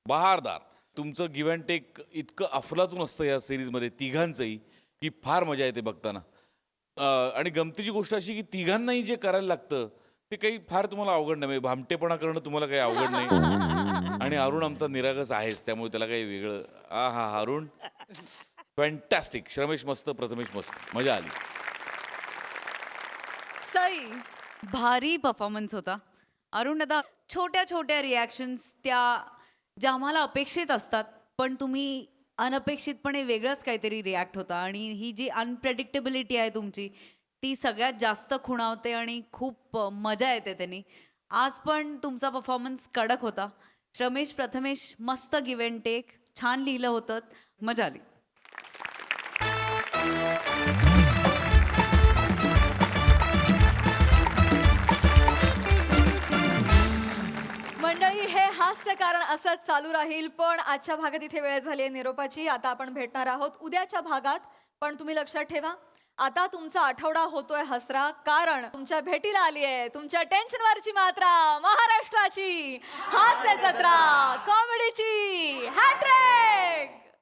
बहारदार. तुमचं गिव्ह अँड टेक इतकं अफलातून असतं या सिरीजमध्ये तिघांचंही की फार मजा येते बघताना. आणि गमतीची गोष्ट अशी की तिघांनाही जे करायला लागतं ते काही फार तुम्हाला अवघड नाही. म्हणजे भामटेपणा करणं तुम्हाला काही अवघड नाही. आणि अरुण आमचा निरागस आहेच, त्यामुळे त्याला काही वेगळं. हा अरुण फॅन्टॅस्टिक. श्रमेश मस्त, प्रथमेश मस्त, मजा आली. सई. भारी परफॉर्मन्स होता. अरुण दादा, छोट्या छोट्या रिॲक्शन्स त्या ज्या आम्हाला अपेक्षित असतात, पण तुम्ही अनपेक्षितपणे वेगळंच काहीतरी रिॲक्ट होता. आणि ही जी अनप्रेडिक्टेबिलिटी आहे तुमची ती सगळ्यात जास्त खुणावते आणि खूप मजा येते त्यांनी. आज पण तुमचा परफॉर्मन्स कडक होता. श्रमेश, प्रथमेश मस्त गिव्ह अँड टेक, छान लिहिलं होतं, मजा आली. मंडळी, हे हास्य कारण असंच चालू राहील. पण आजच्या भागात इथे वेळ झाली आहे निरोपाची. आता आपण भेटणार आहोत उद्याच्या भागात. पण तुम्ही लक्षात ठेवा, आता तुमचा आठवडा होतोय हसरा, कारण तुमच्या भेटीला आली आहे तुमच्या टेन्शनवरची मात्रा, महाराष्ट्राची हास्य जत्रा, कॉमेडीची हॅट्रिक.